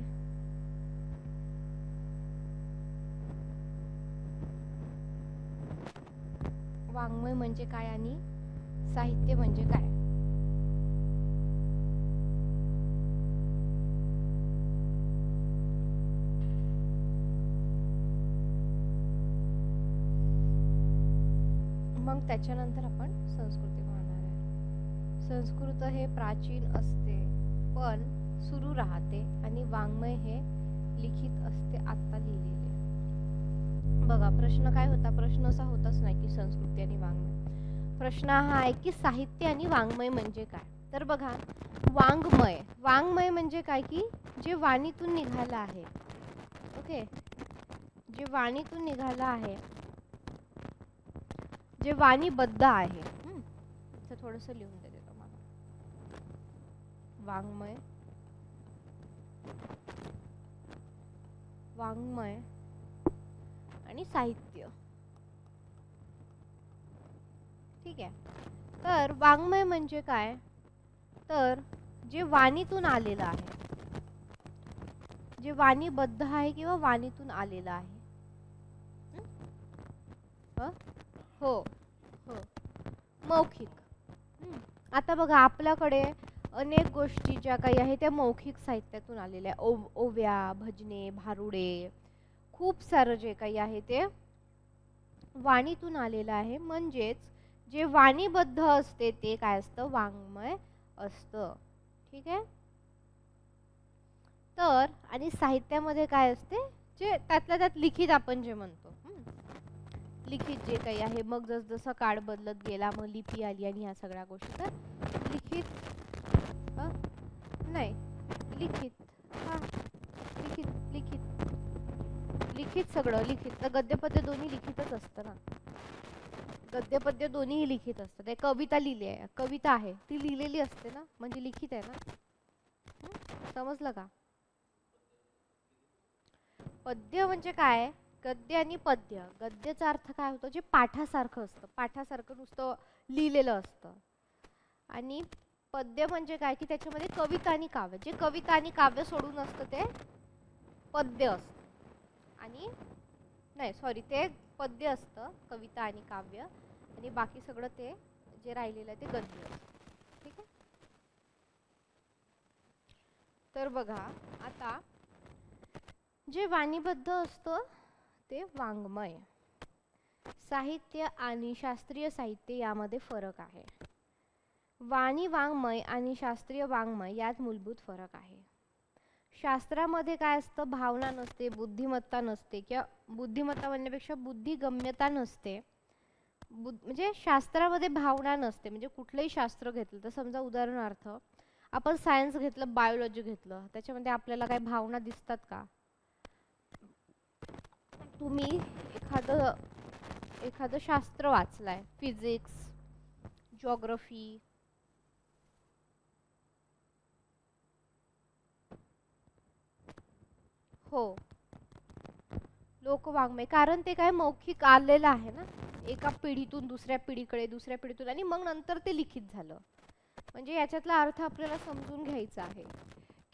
वाङ्मय म्हणजे काय आणि साहित्य म्हणजे काय. मग त्याच्यानंतर आपण संस्कृती पाहणार आहे. संस्कृत हे प्राचीन असते पण सुरू राहते, आणि वाङ्मय हे लिखित असते, आता लिहिलेले. बघा प्रश्न काय होता, प्रश्न असा होताच नाही की संस्कृती आणि वाङ्मय. प्रश्न हा आहे की साहित्य आणि वाङ्मय म्हणजे काय. तर बघा वाङ्मय म्हणजे काय की जे वाणीतून निघालं आहे. ओके, जे वाणीतून निघालं आहे, जे वाणीबद्ध आहे. तर थोडंसं लिहून देते तुम्हाला. वाङ्मय आणि साहित्य, ठीक आहे. तर वाङ्मय म्हणजे काय, तर जे वाणीतून आलेलं आहे, जे वाणीबद्ध आहे किंवा वाणीतून आलेलं आहे. हो हो, मौखिक. आता बघा आपल्याकडे अनेक गोष्टी ज्या काही आहे त्या मौखिक साहित्यातून आलेल्या आहे. ओव्या, भजने, भारुडे, खूप सारं जे काही आहे ते वाणीतून आलेलं आहे. म्हणजेच जे वाणीबद्ध असते ते काय असतं, वाङ्मय असतं. ठीक आहे. तर आणि साहित्यामध्ये काय असते, जे त्यातल्या त्यात लिखित आपण जे म्हणतो, लिखित जे काही आहे. मग जसं काळ बदलत गेला मग लिपी आली आणि ह्या सगळ्या गोष्टी. तर लिखित नाही, लिखित, हा, लिखित लिखित लिखित सगळं लिखित. तर गद्यपद्य दोन्ही लिखितच असतं ना. गद्यपद्य दोन्ही लिखित असतं. ते कविता लिहिली आहे, कविता आहे ती लिहिलेली असते ना, म्हणजे लिखित आहे ना. समजलं का? पद्य म्हणजे काय, गद्य आणि पद्य. गद्याचा अर्थ काय होतो, जे पाठासारखं असतं, पाठासारखं नुसतं लिहिलेलं असतं. आणि पद्य म्हणजे काय, की त्याच्यामध्ये कविता आणि काव्य, जे कविता आणि काव्य सोडून असतं ते पद्य असतं. आणि नाही सॉरी, ते पद्य असतं, कविता आणि काव्य, आणि बाकी सगळं ते जे राहिलेलं आहे ते गद्य असतं. ठीक आहे. तर बघा आता, जे वाणीबद्ध असतं ते वाङ्मय साहित्य आणि शास्त्रीय साहित्य यामध्ये फरक आहे. वाणी वाङ्मय आणि शास्त्रीय वाङ्मय यात मूलभूत फरक आहे. शास्त्रामध्ये काय असतं, भावना नसते, बुद्धिमत्ता नसते, किंवा बुद्धिमत्ता म्हणण्यापेक्षा बुद्धिगम्यता नसते. म्हणजे शास्त्रामध्ये भावना नसते. म्हणजे कुठलंही शास्त्र घेतलं तर समजा उदाहरणार्थ आपण सायन्स घेतलं, बायोलॉजी घेतलं, त्याच्यामध्ये आपल्याला काही भावना दिसतात का? तुम्ही एखादं शास्त्र वाचलाय, फिजिक्स, जिओग्राफी, हो, लोकवाङ्मय, कारण ते काय मौखिक आलेलं आहे ना, एका पिढीतून दुसऱ्या पिढीकडे, दुसऱ्या पिढीतून, आणि मग नंतर ते लिखित झालं. म्हणजे याच्यातला अर्थ आपल्याला समजून घ्यायचा आहे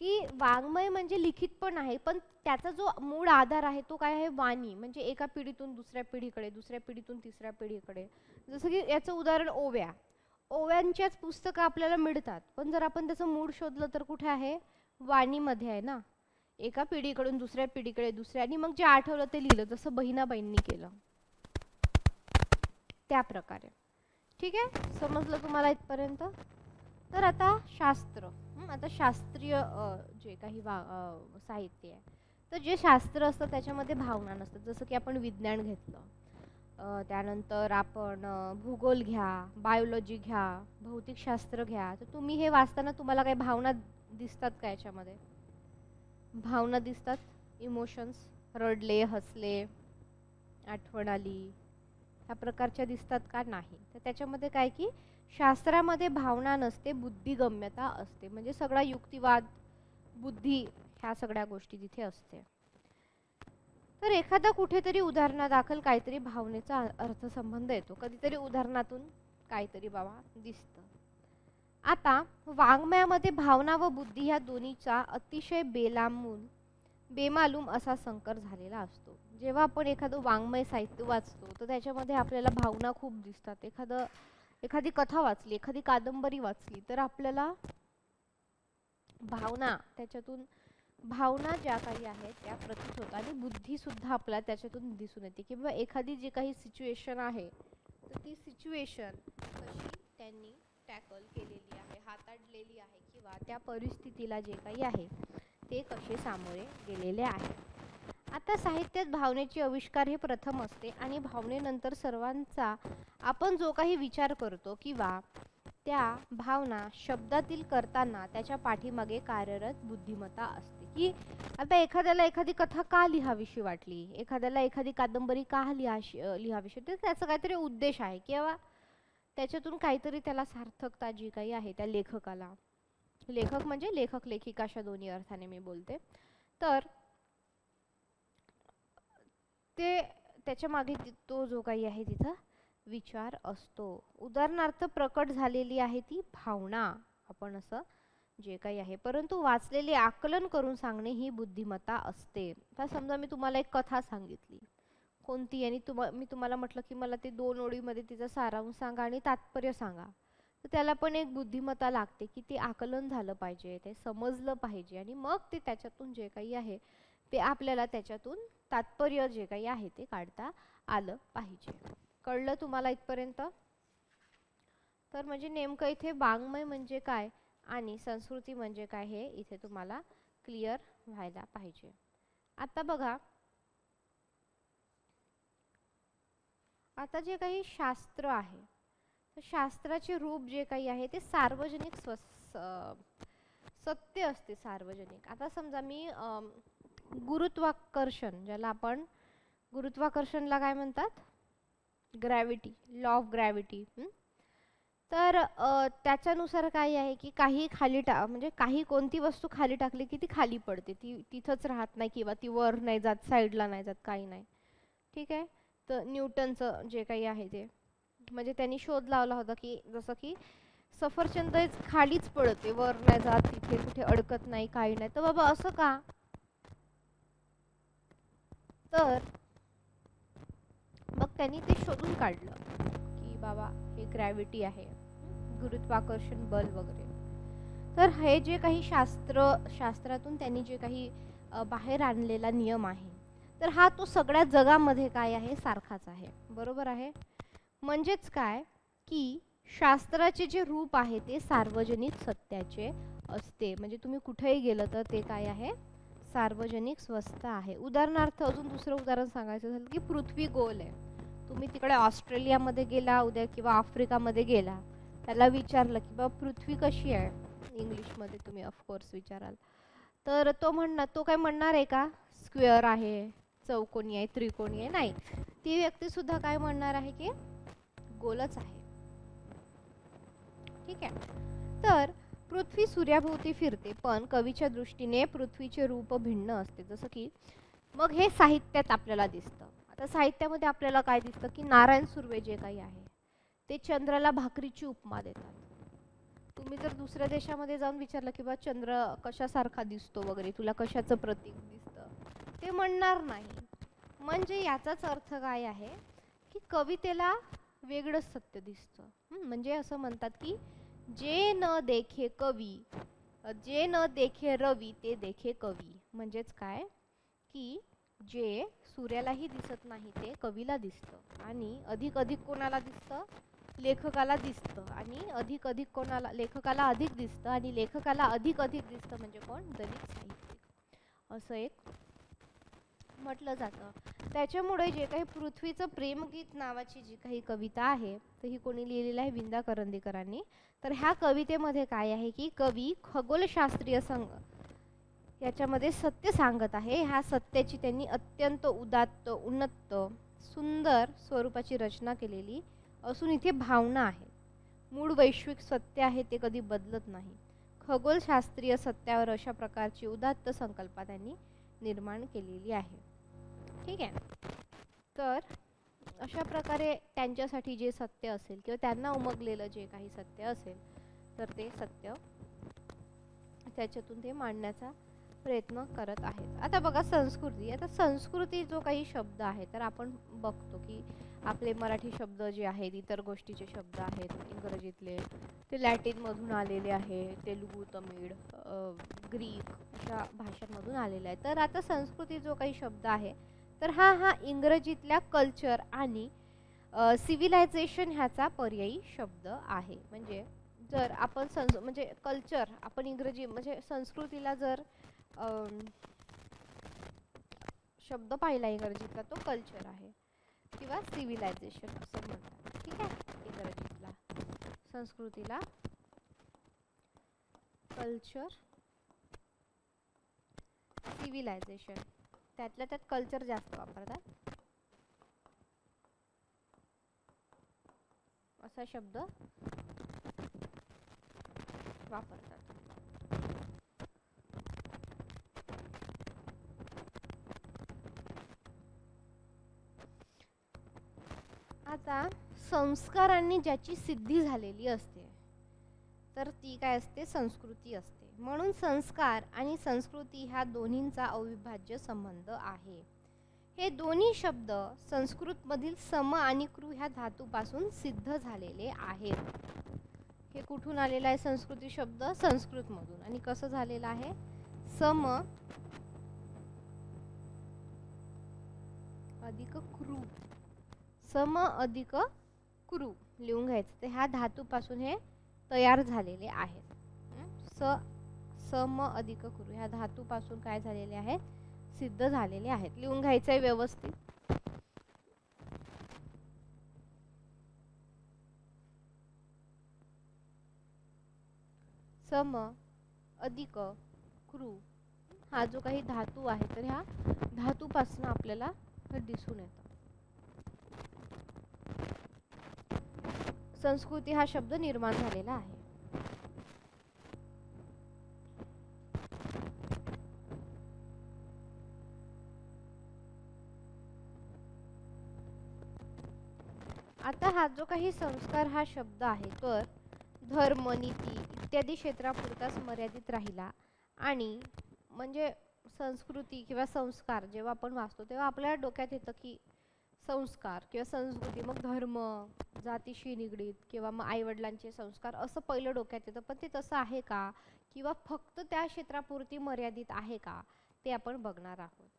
की वाङ्मय म्हणजे लिखित पण आहे, पण त्याचा जो मूळ आधार आहे तो काय आहे, वाणी. म्हणजे एका पिढीतून दुसऱ्या पिढीकडे, दुसऱ्या पिढीतून तिसऱ्या पिढीकडे. जसं की याचं उदाहरण ओव्या. ओव्यांच्याच पुस्तकं आपल्याला मिळतात, पण जर आपण त्याचं मूळ शोधलं तर कुठे आहे, वाणीमध्ये आहे ना. एका पिढीकडून दुसऱ्या पिढीकडे, दुसऱ्या, आणि मग जे आठवलं ते लिहिलं, जसं बहिणाबाईंनी केलं त्या प्रकारे. ठीक आहे, समजलं तुम्हाला इथपर्यंत? तर आता शास्त्र, आता शास्त्रीय जे काही साहित्य आहे, तर जे शास्त्र असतं त्याच्यामध्ये भावना नसतात. जसं की आपण विज्ञान घेतलं, त्यानंतर आपण भूगोल घ्या, बायोलॉजी घ्या, भौतिकशास्त्र घ्या, तर तुम्ही हे वाचताना तुम्हाला काही भावना दिसतात का याच्यामध्ये? भावना दिसतात, इमोशन्स, रडले, हसले, आठवण आली, ह्या प्रकारच्या दिसतात का? नाही. तर त्याच्यामध्ये काय की शास्त्रामध्ये भावना नसते, बुद्धिगम्यता असते. म्हणजे सगळा युक्तिवाद, बुद्धी, ह्या सगळ्या गोष्टी तिथे असते. तर एखादा कुठेतरी उदाहरणादाखल काहीतरी भावनेचा अर्थसंबंध येतो, कधीतरी उदाहरणातून काहीतरी बाबा दिसतं. आता वाङ्मयामध्ये भावना व बुद्धी ह्या दोन्हीचा अतिशय बेमालूम असा संकर झालेला असतो. जेव्हा आपण एखादं वाङ्मय साहित्य वाचतो तर त्याच्यामध्ये आपल्याला भावना खूप दिसतात. एखादी कथा वाचली, एखादी कादंबरी वाचली तर आपल्याला भावना, त्याच्यातून भावना ज्या काही आहेत त्या प्रतीत होतात, आणि बुद्धी सुद्धा आपल्याला त्याच्यातून दिसून येते. किंवा एखादी जी काही सिच्युएशन आहे तर ती सिच्युएशन कशी त्यांनी टॅकल केलेली आहे, हाताळलेली आहे, किंवा त्या परिस्थितीला जे काही आहे ते कसे सामोरे गेलेले आहे. आता साहित्यात भावनेचे आविष्कार हे प्रथम असते, आणि भावनेनंतर सर्वांचा आपण जो काही विचार करतो किंवा त्या भावना शब्दातील करताना त्याच्या पाठीमागे कार्यरत बुद्धिमत्ता असते. की आता एखाद्याला एखादी कथा का लिहावीशी वाटली, एखाद्याला एखादी कादंबरी का लिहावीशी, तर त्याचा काहीतरी उद्देश आहे, किंवा त्याच्यातून काहीतरी त्याला सार्थकता जी काही आहे त्या लेखकाला, लेखक म्हणजे लेखक लेखिका अशा दोन्ही अर्थाने मी बोलते, तर ते त्याच्या मागे तो जो काही आहे तिथं विचार असतो. उदाहरणार्थ प्रकट झालेली आहे ती भावना, आपण असं जे काही आहे, परंतु वाचलेले आकलन करून सांगणे ही बुद्धिमत्ता असते. तर समजा मी तुम्हाला एक कथा सांगितली कोणती, आणि मी तुम्हाला म्हटलं की मला ते 2 ओळीमध्ये तिचा सारांश सांगा आणि तात्पर्य सांगा, तर त्याला पण एक बुद्धिमत्ता लागते की ते आकलन झालं पाहिजे, ते समजलं पाहिजे आणि मग ते त्याच्यातून जे काही आहे ते आपल्याला त्याच्यातून तात्पर्य जे काही आहे ते काढता आलं पाहिजे. कळलं तुम्हाला इथपर्यंत? तर म्हणजे नेमकं इथे वाङ्मय म्हणजे काय आणि संस्कृती म्हणजे काय हे इथे तुम्हाला क्लिअर व्हायला पाहिजे. आता बघा, आता जे काही शास्त्र आहे तर शास्त्राचे रूप जे काही आहे ते सार्वजनिक सत्य असते, सार्वजनिक. आता समजा मी गुरुत्वाकर्षण, ज्याला आपण गुरुत्वाकर्षणला काय म्हणतात, ग्रॅव्हिटी, लॉ ऑफ ग्रॅव्हिटी. तर त्याच्यानुसार काय आहे की काही खाली म्हणजे काही कोणती वस्तू खाली टाकली की ती खाली पडते, ती तिथंच राहत नाही किंवा ती वर नाही जात, साईडला नाही जात, काही नाही. ठीक आहे. तर न्यूटनचं जे काही आहे ते म्हणजे त्यांनी शोध लावला होता की जसं की सफरचंद खालीच पडते, वर नाही जात, तिथे कुठे अडकत नाही, काही नाही. तर बाबा असं का? तर मग त्यांनी ते शोधून काढलं की बाबा हे ग्रॅव्हिटी आहे, गुरुत्वाकर्षण बल वगैरे. तर हे जे काही शास्त्रातून त्यांनी जे काही बाहेर आणलेला नियम आहे तर हा तो सगळ्या जगामध्ये काय आहे, सारखाच आहे. बरोबर आहे. म्हणजेच काय की शास्त्राचे जे रूप आहे ते सार्वजनिक सत्याचे असते. म्हणजे तुम्ही कुठेही गेलं तर ते काय आहे, सार्वजनिक स्वस्थ आहे. उदाहरणार्थ अजून दुसरं उदाहरण सांगायचं झालं की पृथ्वी गोल आहे. तुम्ही तिकडे ऑस्ट्रेलियामध्ये गेला उद्या किंवा आफ्रिकामध्ये गेला, त्याला विचारलं की बाबा पृथ्वी कशी आहे, इंग्लिशमध्ये तुम्ही ऑफकोर्स विचाराल, तर तो काय म्हणणार आहे का स्क्वेअर आहे, चौकोनी आहे, त्रिकोणी आहे? नाही. ती व्यक्ती सुद्धा काय म्हणणार आहे की गोलच आहे. ठीक आहे. तर पृथ्वी सूर्याभोवती फिरते, पण कवीच्या दृष्टीने पृथ्वीचे रूप भिन्न असते. जसं की मग हे साहित्यात आपल्याला दिसतं. आता साहित्यामध्ये आपल्याला काय दिसतं की नारायण सुर्वे जे काही आहे ते चंद्राला भाकरीची उपमा देतात. तुम्ही जर दुसऱ्या देशामध्ये जाऊन विचारलं की बा चंद्र कशासारखा दिसतो वगैरे, तुला कशाचं प्रतीक दिसतं, ते म्हणणार नाही. म्हणजे याचाच अर्थ काय आहे की कवितेला वेगळंच सत्य दिसतं. म्हणजे असं म्हणतात की जे न देखे कवी, जे न देखे रवी ते देखे कवी. म्हणजेच काय की जे सूर्यालाही दिसत नाही ते कवीला दिसतं आणि अधिक अधिक कोणाला दिसतं, लेखकाला दिसतं. आणि अधिक अधिक कोणाला, लेखकाला अधिक दिसतं आणि लेखकाला अधिक अधिक दिसतं म्हणजे कोण, दलित साहित्यिक, असं एक म्हटलं जातं. त्याच्यामुळे जे काही पृथ्वीचं प्रेमगीत नावाची जी काही कविता आहे तर ही कोणी लिहिलेली आहे, विंदा करंदीकरांनी. तर ह्या कवितेमध्ये काय आहे की कवी खगोलशास्त्रीय याच्यामध्ये सत्य सांगत आहे. ह्या सत्याची त्यांनी अत्यंत उदात्त, उन्नत, सुंदर स्वरूपाची रचना केलेली असून इथे भावना आहे. मूळ वैश्विक सत्य आहे ते कधी बदलत नाही. खगोलशास्त्रीय सत्यावर अशा प्रकारची उदात्त संकल्पना त्यांनी निर्माण केलेली आहे. ठीक आहे. तर अशा प्रकारे त्यांच्यासाठी जे सत्य असेल किंवा त्यांना उमगलेलं जे काही सत्य असेल तर ते सत्य त्याच्यातून ते मांडण्याचा प्रयत्न करत आहेत. आता बघा संस्कृती. आता संस्कृती जो काही शब्द आहे तर आपण बघतो की आपले मराठी शब्द जे आहेत, इतर गोष्टीचे शब्द आहेत इंग्रजीतले, ते लॅटिनमधून आलेले आहे, तेलुगू, तमिळ, ग्रीक अशा भाषांमधून आलेले आहे. तर आता संस्कृती जो काही शब्द आहे तर हा इंग्रजीतल्या कल्चर आणि सिव्हिलायझेशन ह्याचा पर्यायी शब्द आहे. म्हणजे जर आपण म्हणजे कल्चर, आपण इंग्रजी म्हणजे संस्कृतीला जर शब्द पाहिला इंग्रजीतला तो कल्चर आहे किंवा सिव्हिलायझेशन असं म्हणतात. ठीक आहे. इंग्रजीतला संस्कृतीला कल्चर, सिव्हिलायझेशन, त्यातल्या त्यात कल्चर जास्त वापरतात असा शब्द वापरतात. आता संस्कारांनी ज्याची सिद्धी झालेली असते तर ती काय असते, संस्कृती असते. म्हणून संस्कार आणि संस्कृती ह्या दोन्हींचा अविभाज्य संबंध आहे. हे दोन्ही शब्द संस्कृतमधील सम आणि कृ ह्या धातूपासून सिद्ध झालेले आहेत. हे कुठून आलेलं आहे संस्कृती शब्द? संस्कृत मधून. आणि कसं झालेलं आहे? सम अधिक क्रू. सम अधिक क्रू लिहून घ्यायचं. ते ह्या धातूपासून हे तयार झालेले आहेत. सम अधिक क्रू ह्या धातूपासून काय झालेले आहेत? सिद्ध झालेले आहेत. लिहून घ्यायचं आहे व्यवस्थित. सम अधिक क्रू हा जो काही धातू आहे तर ह्या धातूपासून आपल्याला दिसून येतं. संस्कृती हा शब्द निर्माण झालेला आहे. आता हा जो काही संस्कार हा शब्द आहे तर धर्म, नीती इत्यादी क्षेत्रापुरताच मर्यादित राहिला. आणि म्हणजे संस्कृती किंवा संस्कार जेव्हा आपण वाचतो तेव्हा आपल्या डोक्यात येतं की संस्कार किंवा संस्कृती, मग धर्म, जातीशी निगडीत किंवा मग आईवडिलांचे संस्कार असं पहिलं डोक्यात येतं. पण ते तसं आहे का किंवा फक्त त्या क्षेत्रापुरती मर्यादित आहे का ते आपण बघणार आहोत.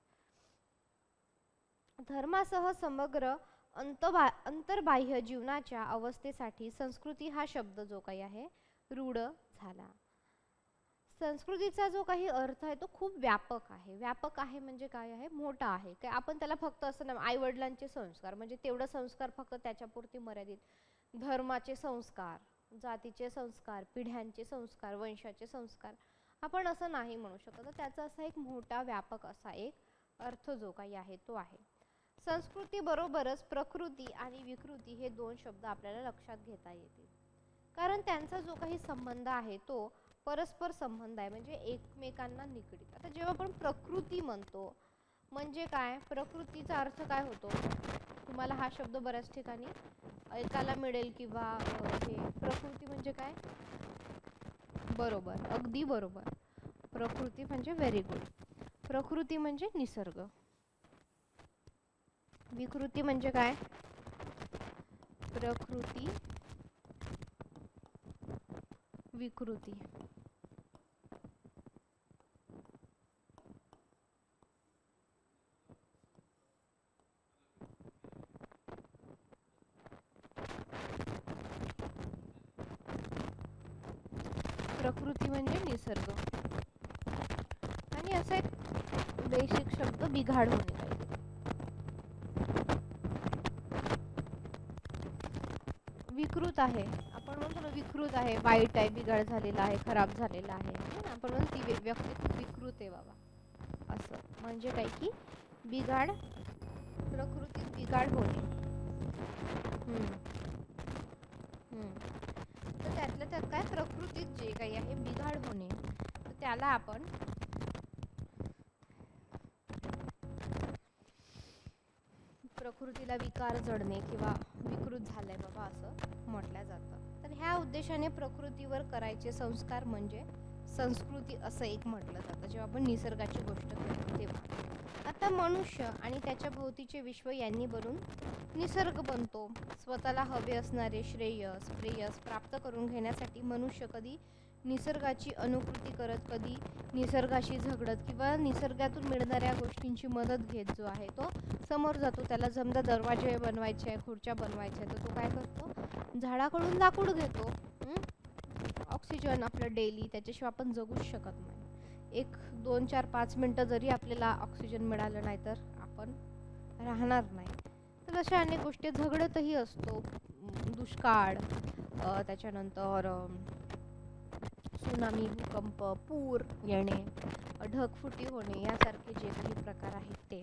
धर्मासह समग्र अंतर्बाह्य जीवनाच्या अवस्थेसाठी संस्कृती हा शब्द जो काही आहे रूढ झाला. संस्कृतीचा जो काही अर्थ आहे तो खूप व्यापक आहे. व्यापक आहे म्हणजे काय आहे? मोठा आहे. काय आपण त्याला फक्त असं नाही आई वडिलांचे संस्कार म्हणजे तेवढं संस्कार फक्त त्याच्यापुरती मर्यादित. धर्माचे संस्कार, जातीचे संस्कार, पिढ्यांचे संस्कार, वंशाचे संस्कार आपण असं नाही म्हणू शकत. तर त्याचा असा एक मोठा व्यापक असा एक अर्थ जो काही आहे तो आहे. संस्कृती बरोबरच प्रकृती आणि विकृती हे दोन शब्द आपल्याला लक्षात घेता येतील. कारण त्यांचा जो काही संबंध आहे तो परस्पर संबंध आहे म्हणजे एकमेकांना निगडीत. आता जेव्हा आपण प्रकृती म्हणतो म्हणजे काय? प्रकृतीचा अर्थ काय होतो? तुम्हाला हा शब्द बऱ्याच ठिकाणी ऐकायला मिळेल किंवा हे प्रकृती म्हणजे काय? बरोबर, अगदी बरोबर. प्रकृती म्हणजे व्हेरी गुड. प्रकृती म्हणजे निसर्ग. विकृती म्हणजे काय? प्रकृती, विकृती. प्रकृती म्हणजे निसर्ग. आणि असा एक बेसिक शब्द बिघाड होणे पाहिजे. विकृत आहे आपण म्हणतो ना, विकृत आहे, वाईट आहे, बिघाड झालेला आहे, खराब झालेला आहे. आपण म्हणतो ती व्यक्ती खूप विकृत आहे बाबा असं. म्हणजे काय की बिघाड, प्रकृतीत बिघाड होणे. तर त्यातल्या त्यात काय प्रकृतीत जे काही आहे बिघाड होणे तर त्याला आपण प्रकृतीला विकार जडणे किंवा विकृत झालंय बाबा असं म्हटलं जातं. तर ह्या उद्देशाने प्रकृतीवर करायचे संस्कार म्हणजे संस्कृती असं एक म्हटलं जातं जेव्हा आपण निसर्गाची गोष्ट करतो तेव्हा. आता मनुष्य आणि त्याच्या भोवतीचे विश्व यांनी बनून निसर्ग बनतो. स्वतःला हवे असणारे श्रेयस प्रेयस प्राप्त करून घेण्यासाठी मनुष्य कधी निसर्गाची अनुकृती करत, कधी निसर्गाशी झगडत किंवा निसर्गातून मिळणाऱ्या गोष्टींची मदत घेत जो आहे तो समोर जातो. त्याला समजा दरवाजे बनवायचे आहे, खुर्च्या बनवायच्या तर तो काय करतो? झाडाकडून लाकूड घेतो. ऑक्सिजन आपलं डेली त्याच्याशिवाय आपण जगूच शकत नाही. 1, 2, 4, 5 मिनटं जरी आपल्याला ऑक्सिजन मिळालं नाही तर आपण राहणार नाही. तर अशा अनेक गोष्टी झगडतही असतो. दुष्काळ, त्याच्यानंतर सुनामी, भूकंप, पूर येणे, ढगफुटी होणे यासारखे जे काही प्रकार आहेत ते.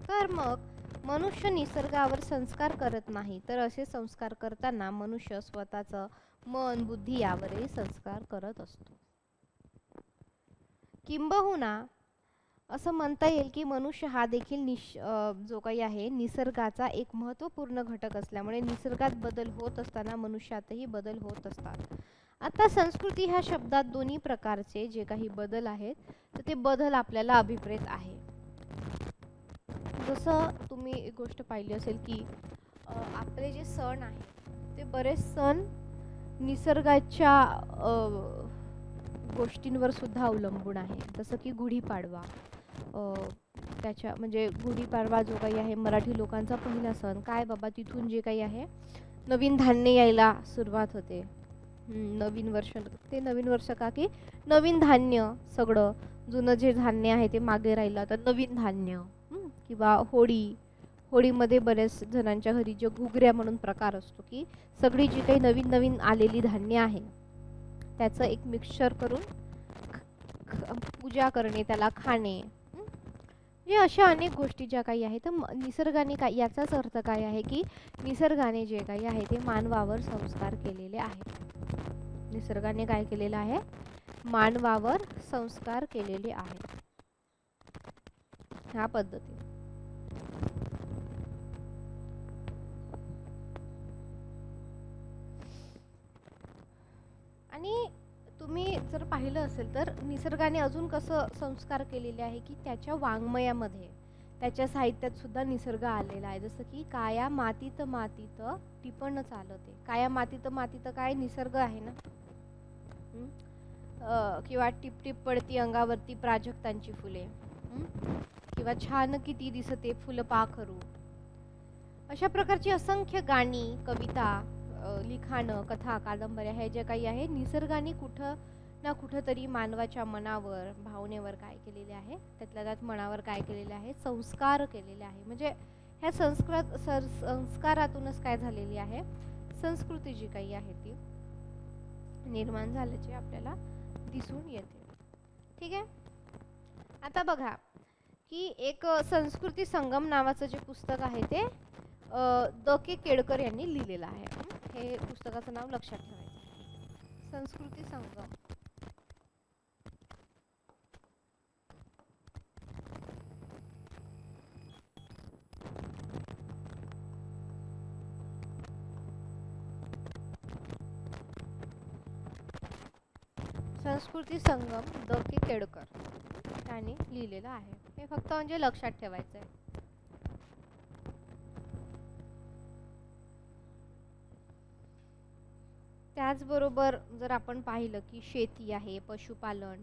तर मग मनुष्य निसर्गावर संस्कार करत नाही तर असे संस्कार करताना मनुष्य स्वतःचं मन बुद्धी यावरही संस्कार करत असतो. किंबहुना असं म्हणता येईल की मनुष्य हा देखील जो काही आहे निसर्गाचा एक महत्त्वपूर्ण घटक असल्यामुळे निसर्गात बदल होत असताना मनुष्यातही बदल होत असतात. आता संस्कृती ह्या शब्दात दोन्ही प्रकारचे जे काही बदल आहेत तर ते बदल आपल्याला अभिप्रेत आहे. जसं तुम्ही एक गोष्ट पाहिली असेल की आपले जे सण आहेत ते बरेच सण निसर्गाच्या गोष्टींवर सुद्धा अवलंबून आहे. जसं की गुढीपाडवा, त्याच्या म्हणजे गुढीपाडवा जो काही आहे मराठी लोकांचा पहिला सण. काय बाबा, तिथून जे काही आहे नवीन धान्य यायला सुरुवात होते. नवीन वर्ष, ते नवीन वर्ष का की नवीन धान्य, सगळं जुनं जे धान्य आहे ते मागे राहिलं तर नवीन धान्य. किंवा होळीमध्ये बऱ्याच जणांच्या घरी जो घुगऱ्या म्हणून प्रकार असतो की सगळी जी काही नवीन नवीन आलेली धान्य आहे त्याचं एक मिक्सचर करून पूजा करणे, त्याला खाणे, म्हणजे अशा अनेक गोष्टी ज्या काही आहेत. तर निसर्गाने काय, याचाच अर्थ काय आहे की निसर्गाने जे काही आहे ते मानवावर संस्कार केलेले आहेत. निसर्गाने काय केलेलं आहे, मानवावर संस्कार केलेले आहेत. ह्या पद्धती. आणि तुम्ही जर पाहिलं असेल तर निसर्गाने अजून कसं संस्कार केलेले आहे की त्याच्या वाङ्मयामध्ये, त्याच्या साहित्यात सुद्धा निसर्ग आलेला आहे. जसं की काया मातीत मातीत टिपण चालते. काया मातीत मातीत काय, निसर्ग आहे ना. किंवा टिप टिप पडती अंगावरती प्राजक्तांची फुले, किंवा छान किती दिसते फुल पाखरू. अशा प्रकारची असंख्य गाणी, कविता, लिखाण, कथा, कादंबऱ्या हे जे काही आहे निसर्गाने कुठं ना कुठं तरी मानवाच्या मनावर, भावनेवर काय केलेले आहे, त्यातल्या त्यात मनावर काय केलेले आहे, संस्कार केलेले आहे. म्हणजे ह्या संस्कारातूनच काय झालेली आहे, संस्कृती जी काही आहे ती निर्माण झाल्याचे आपल्याला दिसून येते. ठीक आहे. आता बघा की एक संस्कृती संगम नावाचं जे पुस्तक आहे ते द के केळकर यांनी लिहिलेलं आहे. हे पुस्तकाचं नाव लक्षात ठेवायचं, संस्कृती संगम. संस्कृती संगम द के केळकर त्यांनी लिहिलेलं आहे. हे फक्त म्हणजे लक्षात ठेवायचं आहे. त्याचबरोबर जर आपण पाहिलं की शेती आहे, पशुपालन,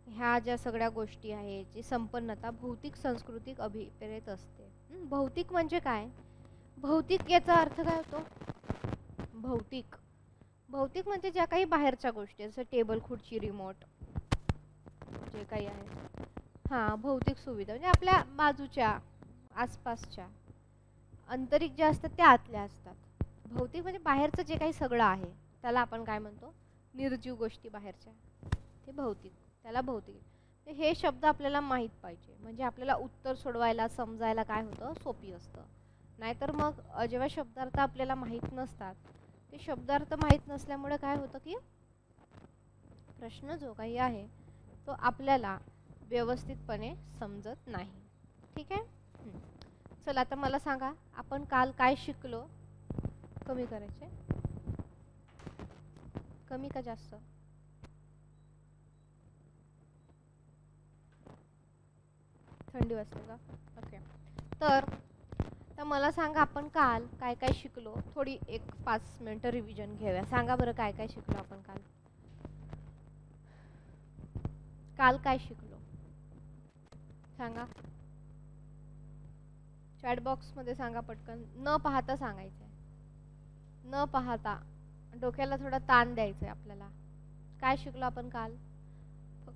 ह्या ज्या सगळ्या गोष्टी आहेत, जी संपन्नता भौतिक सांस्कृतिक अभिप्रेत असते. भौतिक म्हणजे काय, भौतिक याचा अर्थ काय होतो, भौतिक भौतिक म्हणजे ज्या काही बाहेरच्या गोष्टी, जसं टेबल, खुर्ची, रिमोट जे काही आहे, हां भौतिक सुविधा म्हणजे आपल्या बाजूच्या आसपासच्या. आंतरिक ज्या असतात त्या आतल्या असतात. भौतिक म्हणजे बाहेरचं जे काही सगळं आहे त्याला आपण काय म्हणतो, निर्जीव गोष्टी बाहेरच्या, ते भौतिक, त्याला भौतिक. हे शब्द आपल्याला माहीत पाहिजे, म्हणजे आपल्याला उत्तर सोडवायला, समजायला काय होतं, सोपी असतं. नाहीतर मग जेव्हा शब्दार्थ आपल्याला माहीत नसतात, ते शब्दार्थ माहीत नसल्यामुळे काय होतं की प्रश्न जो काही आहे तो आपल्याला व्यवस्थितपणे समजत नाही. ठीक आहे. चला आता मला सांगा, आपण काल काय शिकलो. कमी करायचे, कमी का जास्त, थंडी वाजते का, ओके. तर मला सांगा आपण काल काय काय शिकलो. थोडी एक 5 मिनिटं रिव्हिजन घेऊया. सांगा बरं काय काय शिकलो आपण काल. काल काय शिकलो सांगा, चॅट बॉक्स मध्ये सांगा पटकन. न पाहता सांगायचंय, न पाहता, डोक्याला थोडा ताण द्यायचंय आपल्याला. काय शिकलो आपण काल,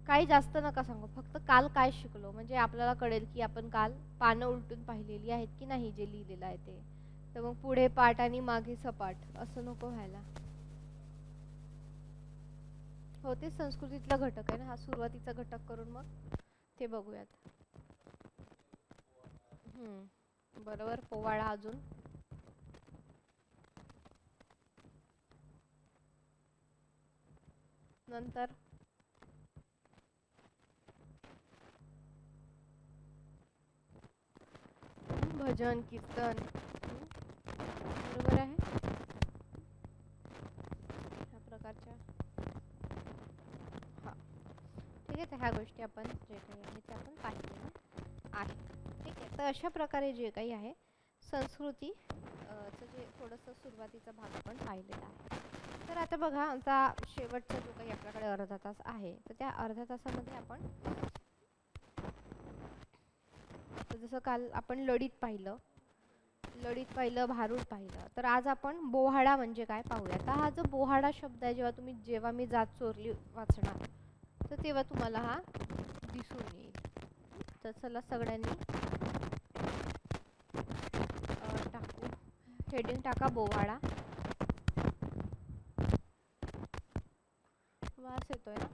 काही जास्त नका सांगू, फक्त काल काय शिकलो, म्हणजे आपल्याला कळेल की आपण काल पानं उलटून पाहिलेली आहेत की नाही जे लिहिलेलं आहे ते. तर मग पुढे पाठ आणि मागे सपाट असं नको व्हायला. हो, ते संस्कृतीतला घटक आहे ना हा, सुरुवातीचा घटक करून मग ते बघूयात. बरोबर, पोवाडा. अजून नंतर भजन, कीर्तन, बरोबर आहे, ह्या प्रकारच्या तर ह्या गोष्टी आपण जे काही आहे ते आपण पाहिलेल्या आहे. ठीक आहे, तर अशा प्रकारे जे काही आहे संस्कृती जे थोडंसं सुरुवातीचा भाग आपण पाहिलेला आहे. तर आता बघा, आता शेवटचा जो काही आपल्याकडे अर्धा तास आहे, तर त्या अर्ध्या तासामध्ये आपण जसं काल आपण लढीत पाहिलं, भारूड पाहिलं, तर आज आपण बोहाडा म्हणजे काय पाहूया. आता हा जो बोहाडा शब्द आहे, जेव्हा मी जात चोरली वाचणार, तर तेव्हा तुम्हाला हा दिसून येईल. तर चला सगळ्यांनी टाकू, हेडिंग टाका बोहाडा. वास येतोय ना?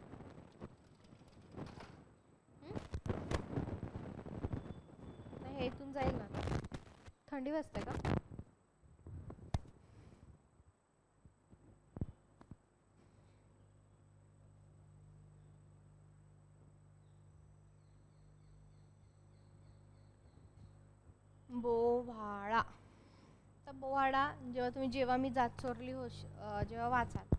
नाही, इथून जाईल ना. थंडी वाजते का? बोवाळा. तर बोवाडा जेव्हा मी जात चोरली जेव्हा वाचाल,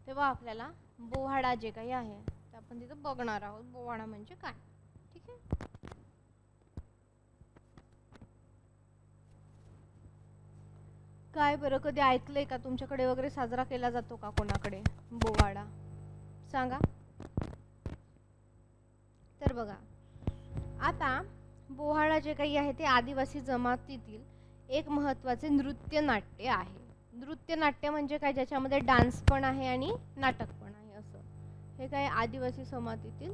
तेव्हा आपल्याला बोवाडा जे काही आहे ते आपण तिथं बघणार आहोत. बोवाडा म्हणजे काय, ठीक आहे. काय बरं, कधी ऐकलंय का? तुमच्याकडे वगैरे साजरा केला जातो का कोणाकडे बोवाडा? सांगा. तर बघा, आता बोहाडा जे काही आहे ते आदिवासी जमातीतील एक महत्त्वाचे नृत्य नाट्य आहे. नृत्य नाट्य म्हणजे काय? ज्याच्यामध्ये डान्स पण आहे आणि नाटक पण आहे असं. हे काय? आदिवासी जमातीतील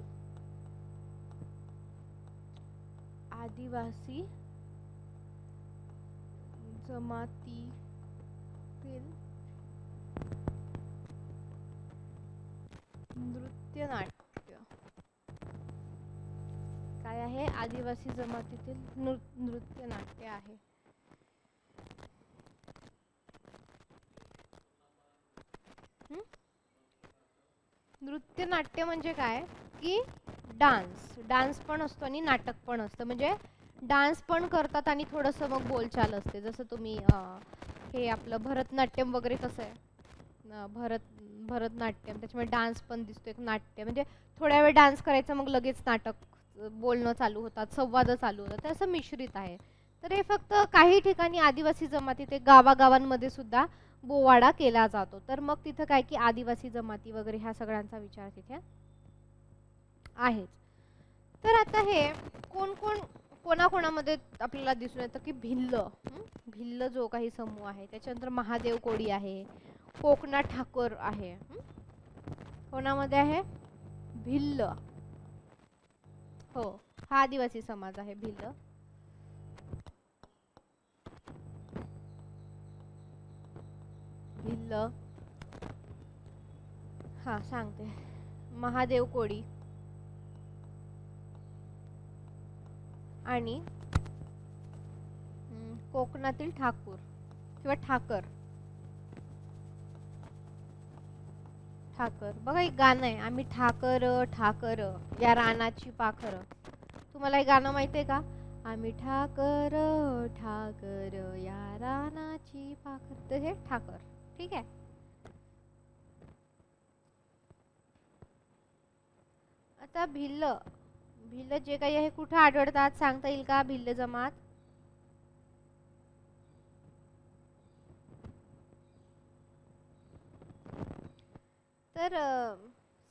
नृत्य नाट्य काय आहे? आदिवासी जमातीतील नृत्य नाट्य आहे. नृत्य नाट्य म्हणजे काय की डान्स पण असतो आणि नाटक पण असतं. म्हणजे डान्स पण करतात आणि थोडंसं मग बोलचाल असते. जसं तुम्ही हे आपलं भरतनाट्यम वगैरे कसं आहे, भरतनाट्यम, त्याच्यामुळे डान्स पण दिसतो, एक नाट्य. म्हणजे थोड्या वेळ डान्स करायचं, मग लगेच नाटक, बोलणं चालू होतात, संवाद चालू होतात, तर असं मिश्रित आहे. तर हे फक्त काही ठिकाणी आदिवासी जमाती, ते गावागावांमध्ये सुद्धा बोवाडा केला जातो. तर मग तिथं काय की आदिवासी जमाती वगैरे ह्या सगळ्यांचा विचार तिथे आहेच. तर आता हे कोणाकोणामध्ये आपल्याला दिसून येतं की भिल्ल जो काही समूह आहे, त्याच्यानंतर महादेव कोळी आहे, कोकणा ठाकर आहे. कोणामध्ये आहे? भिल्ल. हो, हा आदिवासी समाज आहे भिल्ल. हा सांगते. महादेव कोळी आणि कोकणातील ठाकूर किंवा ठाकर. बघा, एक गाणं आहे, आम्ही ठाकर या रानाची पाखर. तुम्हाला हे गाणं माहिती आहे का? आम्ही ठाकर या रानाची पाखर. तर हे ठाकर, ठीक आहे. आता भिल्ल जे काही आहे कुठे आढळतात सांगता येईल का? भिल्ल जमात तर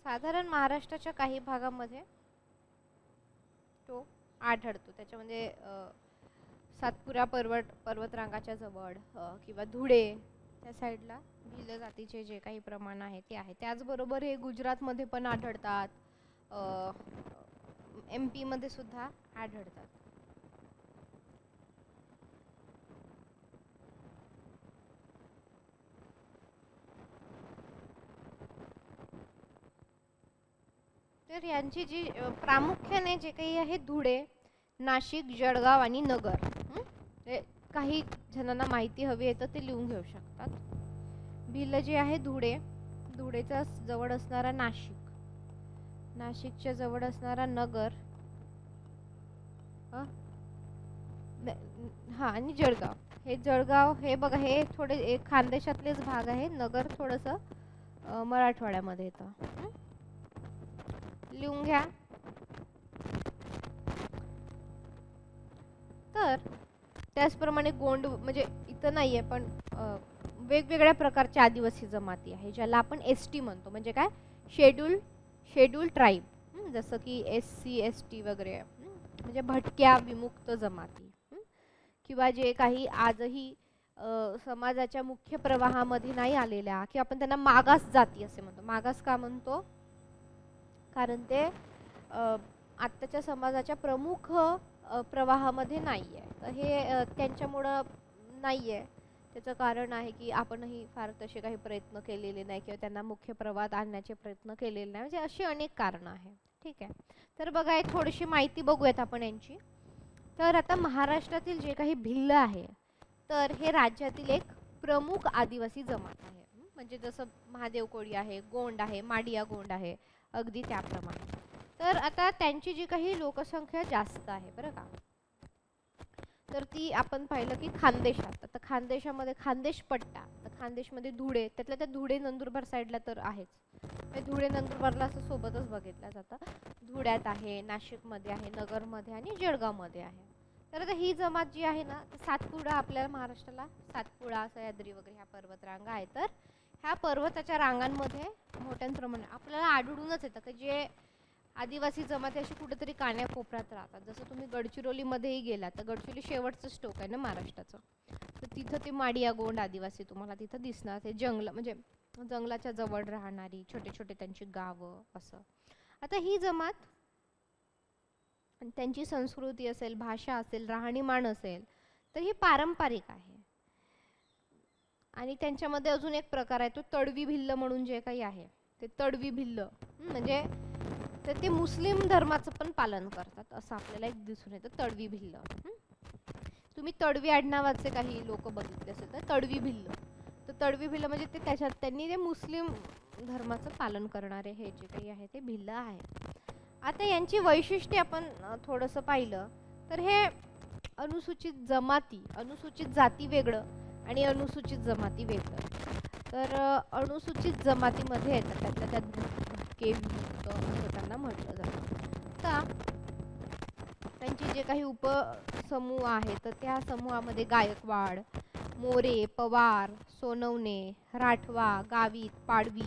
साधारण महाराष्ट्राच्या काही भागामध्ये तो आढळतो. त्याच्यामध्ये सातपुरा पर्वतरांगाच्या जवळ किंवा धुळे त्या साईडला भिल्ल जातीचे जे काही प्रमाण आहे ते आहे. त्याचबरोबर हे गुजरातमध्ये पण आढळतात, MP मध्ये सुद्धा आढळतात. तर यांची जी प्रामुख्याने जे काही आहे धुळे, नाशिक, जळगाव आणि नगर. काही जणांना माहिती हवी आहे तर ते लिहून घेऊ शकतात. भिल्ल जे आहे धुळेच्या जवळ असणारा नाशिक, नाशिकच्या जवळ असणारा नगर, हा, आणि जळगाव. हे बघा, हे थोडे खानदेशातलेच भाग आहे. नगर थोडंसं मराठवाड्यामध्ये येतं. लिहून घ्या. त्यानंतर त्याचप्रमाणे गोंड म्हणजे इथं नाही आहे पण वेगवेगळ्या प्रकारच्या आदिवासी जमाती आहे ज्याला आपण ST म्हणतो. म्हणजे काय, शेड्यूल ट्राईब, जसं की SC ST वगैरे, म्हणजे भटक्या विमुक्त जमाती, किंवा जे काही आजही समाजाच्या मुख्य प्रवाहामध्ये नाही आलेल्या, की आपण त्यांना मागास जाती असे म्हणतो. मागास का म्हणतो, कारण ते आत्ताच्या समाजाच्या प्रमुख प्रवाहामध्ये नाही आहे. तर हे त्यांच्यामुळं नाही आहे. त्याचं कारण आहे की आपणही फार तसे काही प्रयत्न केलेले नाही किंवा त्यांना मुख्य प्रवाहात आणण्याचे प्रयत्न केलेले नाही. म्हणजे अशी अनेक कारणं आहेत. ठीक आहे. तर बघा, एक थोडीशी माहिती बघूयात आपण यांची. तर आता महाराष्ट्रातील जे काही भिल्ल आहे, तर हे राज्यातील एक प्रमुख आदिवासी जमात आहे. म्हणजे जसं महादेव कोळी आहे, गोंड आहे, माडिया गोंड आहे, अगदी त्याप्रमाणे. तर आता त्यांची जी काही लोकसंख्या जास्त आहे बरं का, तर ती आपण पाहिलं की खानदेशात. आता खानदेशामध्ये खानदेश पट्टा, तर खानदेशमध्ये धुळे, त्यातल्या त्या धुळे नंदुरबार साईडला तर आहेच. धुळे नंदुरबारला असं सोबतच बघितलं जातं. धुळ्यात आहे, नाशिकमध्ये आहे, नगरमध्ये आणि जळगावमध्ये आहे. तर आता ही जमात जी आहे ना, सातपुडा, आपल्या महाराष्ट्राला सातपुडा, सह्याद्री वगैरे ह्या पर्वतरांगा आहेत. तर ह्या पर्वताच्या रांगांमध्ये मोठ्या प्रमाणात आपल्याला आढळूनच येतं की जे आदिवासी जमाती अशी कुठेतरी कान्याकोपऱ्यात राहतात. जसं तुम्ही गडचिरोलीमध्येही गेलात तर गडचिरोली शेवटचं स्टोक आहे ना महाराष्ट्राचं, तर तिथं ते माडिया गोंड आदिवासी तुम्हाला तिथं दिसणार. ते जंगल म्हणजे जंगलाच्या जवळ राहणारी छोटे छोटे त्यांची गावं असं. आता ही जमात त्यांची संस्कृती असेल, भाषा असेल, राहणीमान असेल, तर ही पारंपरिक आहे. आणि त्यांच्यामध्ये अजून एक प्रकार आहे तो तडवी भिल्ल म्हणून जे काही आहे ते तडवी भिल्ल, म्हणजे तर ते मुस्लिम धर्माचं पण पालन करतात असं आपल्याला एक दिसून येतं. तडवी भिल्ल, तुम्ही तडवी आडनावाचे काही लोक बघितले असेल तर तडवी भिल्ल. तर तडवी भिल्ल म्हणजे ते त्याच्यात त्यांनी ते मुस्लिम धर्माचं पालन करणारे हे जे काही आहे ते भिल्ल आहे. आता यांची वैशिष्ट्ये आपण थोडंसं पाहिलं तर हे अनुसूचित जमाती, अनुसूचित जाती वेगळं आणि अनुसूचित जमाती वेगळं. तर अनुसूचित जमातीमध्ये येतात त्यातल्या त्यात भटके विमुक्त असं त्यांना म्हटलं जातं. तर त्यांचे जे काही उपसमूह आहेत तर त्या समूहामध्ये गायकवाड, मोरे, पवार, सोनवणे, राठवा, गावित, पाडवी,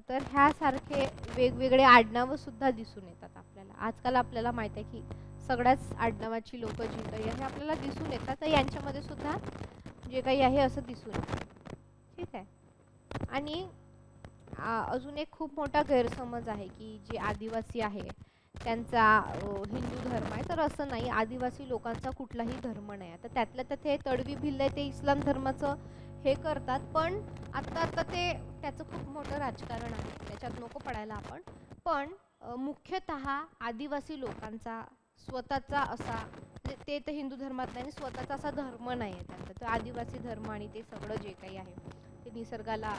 तर ह्यासारखे वेगवेगळे आडनावं सुद्धा दिसून येतात आपल्याला. आजकाल आपल्याला माहित आहे की सगळ्याच आडनावाची लोक जी काही आहे आपल्याला दिसून येतात. तर यांच्यामध्ये सुद्धा जे काही आहे असं दिसून येतं. ठीक आहे. आणि अजून एक खूप मोठा गैरसमज आहे की जे आदिवासी आहे त्यांचा हिंदू धर्म आहे. तर असं नाही, आदिवासी लोकांचा कुठलाही धर्म नाही आहे. तर त्यातल्या त्यात हे तडवी भिल्ल आहे ते इस्लाम धर्माचं हे करतात. पण आता ते त्याचं खूप मोठं राजकारण आहे, त्याच्यात नको पडायला आपण. पण मुख्यतः आदिवासी लोकांचा स्वतःचा असा, ते तर हिंदू धर्मात नाही, स्वतःचा असा धर्म नाही आहे त्यांचा. तर आदिवासी धर्म आणि ते सगळं जे काही आहे ते निसर्गाला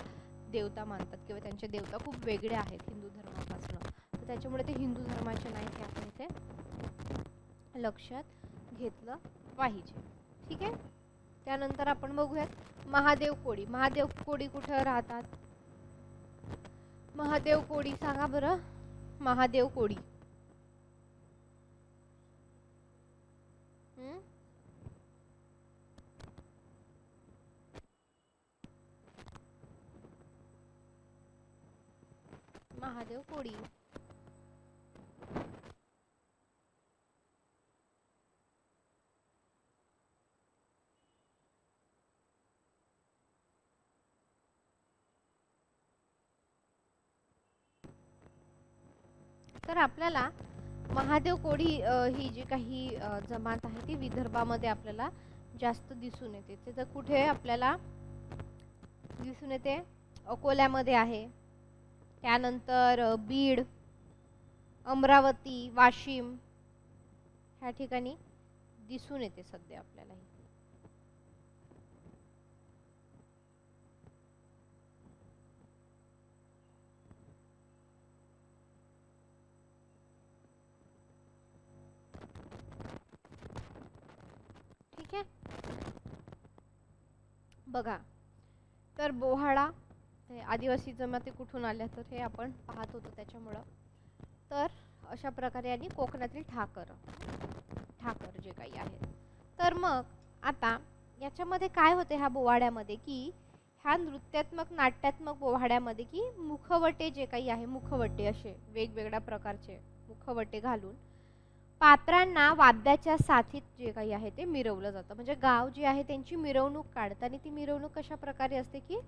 देवता मानतात किंवा त्यांचे देवता खूप वेगळे आहेत हिंदू धर्मापासून. तर त्याच्यामुळे ते हिंदू धर्माचे नाही, ते आपण इथे लक्षात घेतलं पाहिजे. ठीक आहे. त्यानंतर आपण बघूयात महादेव कोळी. महादेव कोळी कुठे राहतात? महादेव कोळी सांगा बरं. महादेव कोळी महादेव कोळी तर आपल्याला महादेव कोळी ही जी काही जमात आहे ती विदर्भामध्ये आपल्याला जास्त दिसून येते. ते तर कुठे आपल्याला दिसून येते? अकोल्यामध्ये आहे, त्यानंतर बीड, अमरावती, वाशिम ह्या ठिकाणी दिसून येते सध्या आपल्याला. ठीक आहे. बघा, तर बोहाडा आदिवासी जमाती कुठून आल्या तर हे आपण पाहत होतो त्याच्यामुळं. तर अशा प्रकारे आणि कोकणातील ठाकर जे काही आहेत तर मग आता याच्यामध्ये काय होते ह्या बोवाड्यामध्ये की ह्या नृत्यात्मक नाट्यात्मक बोवाड्यामध्ये की मुखवटे जे काही आहे, मुखवटे असे वेगवेगळ्या प्रकारचे मुखवटे घालून पात्रांना वाद्याच्या साथीत जे काही आहे ते मिरवलं जातं. म्हणजे गाव जे आहे त्यांची मिरवणूक काढतात आणि ती मिरवणूक कशा प्रकारे असते की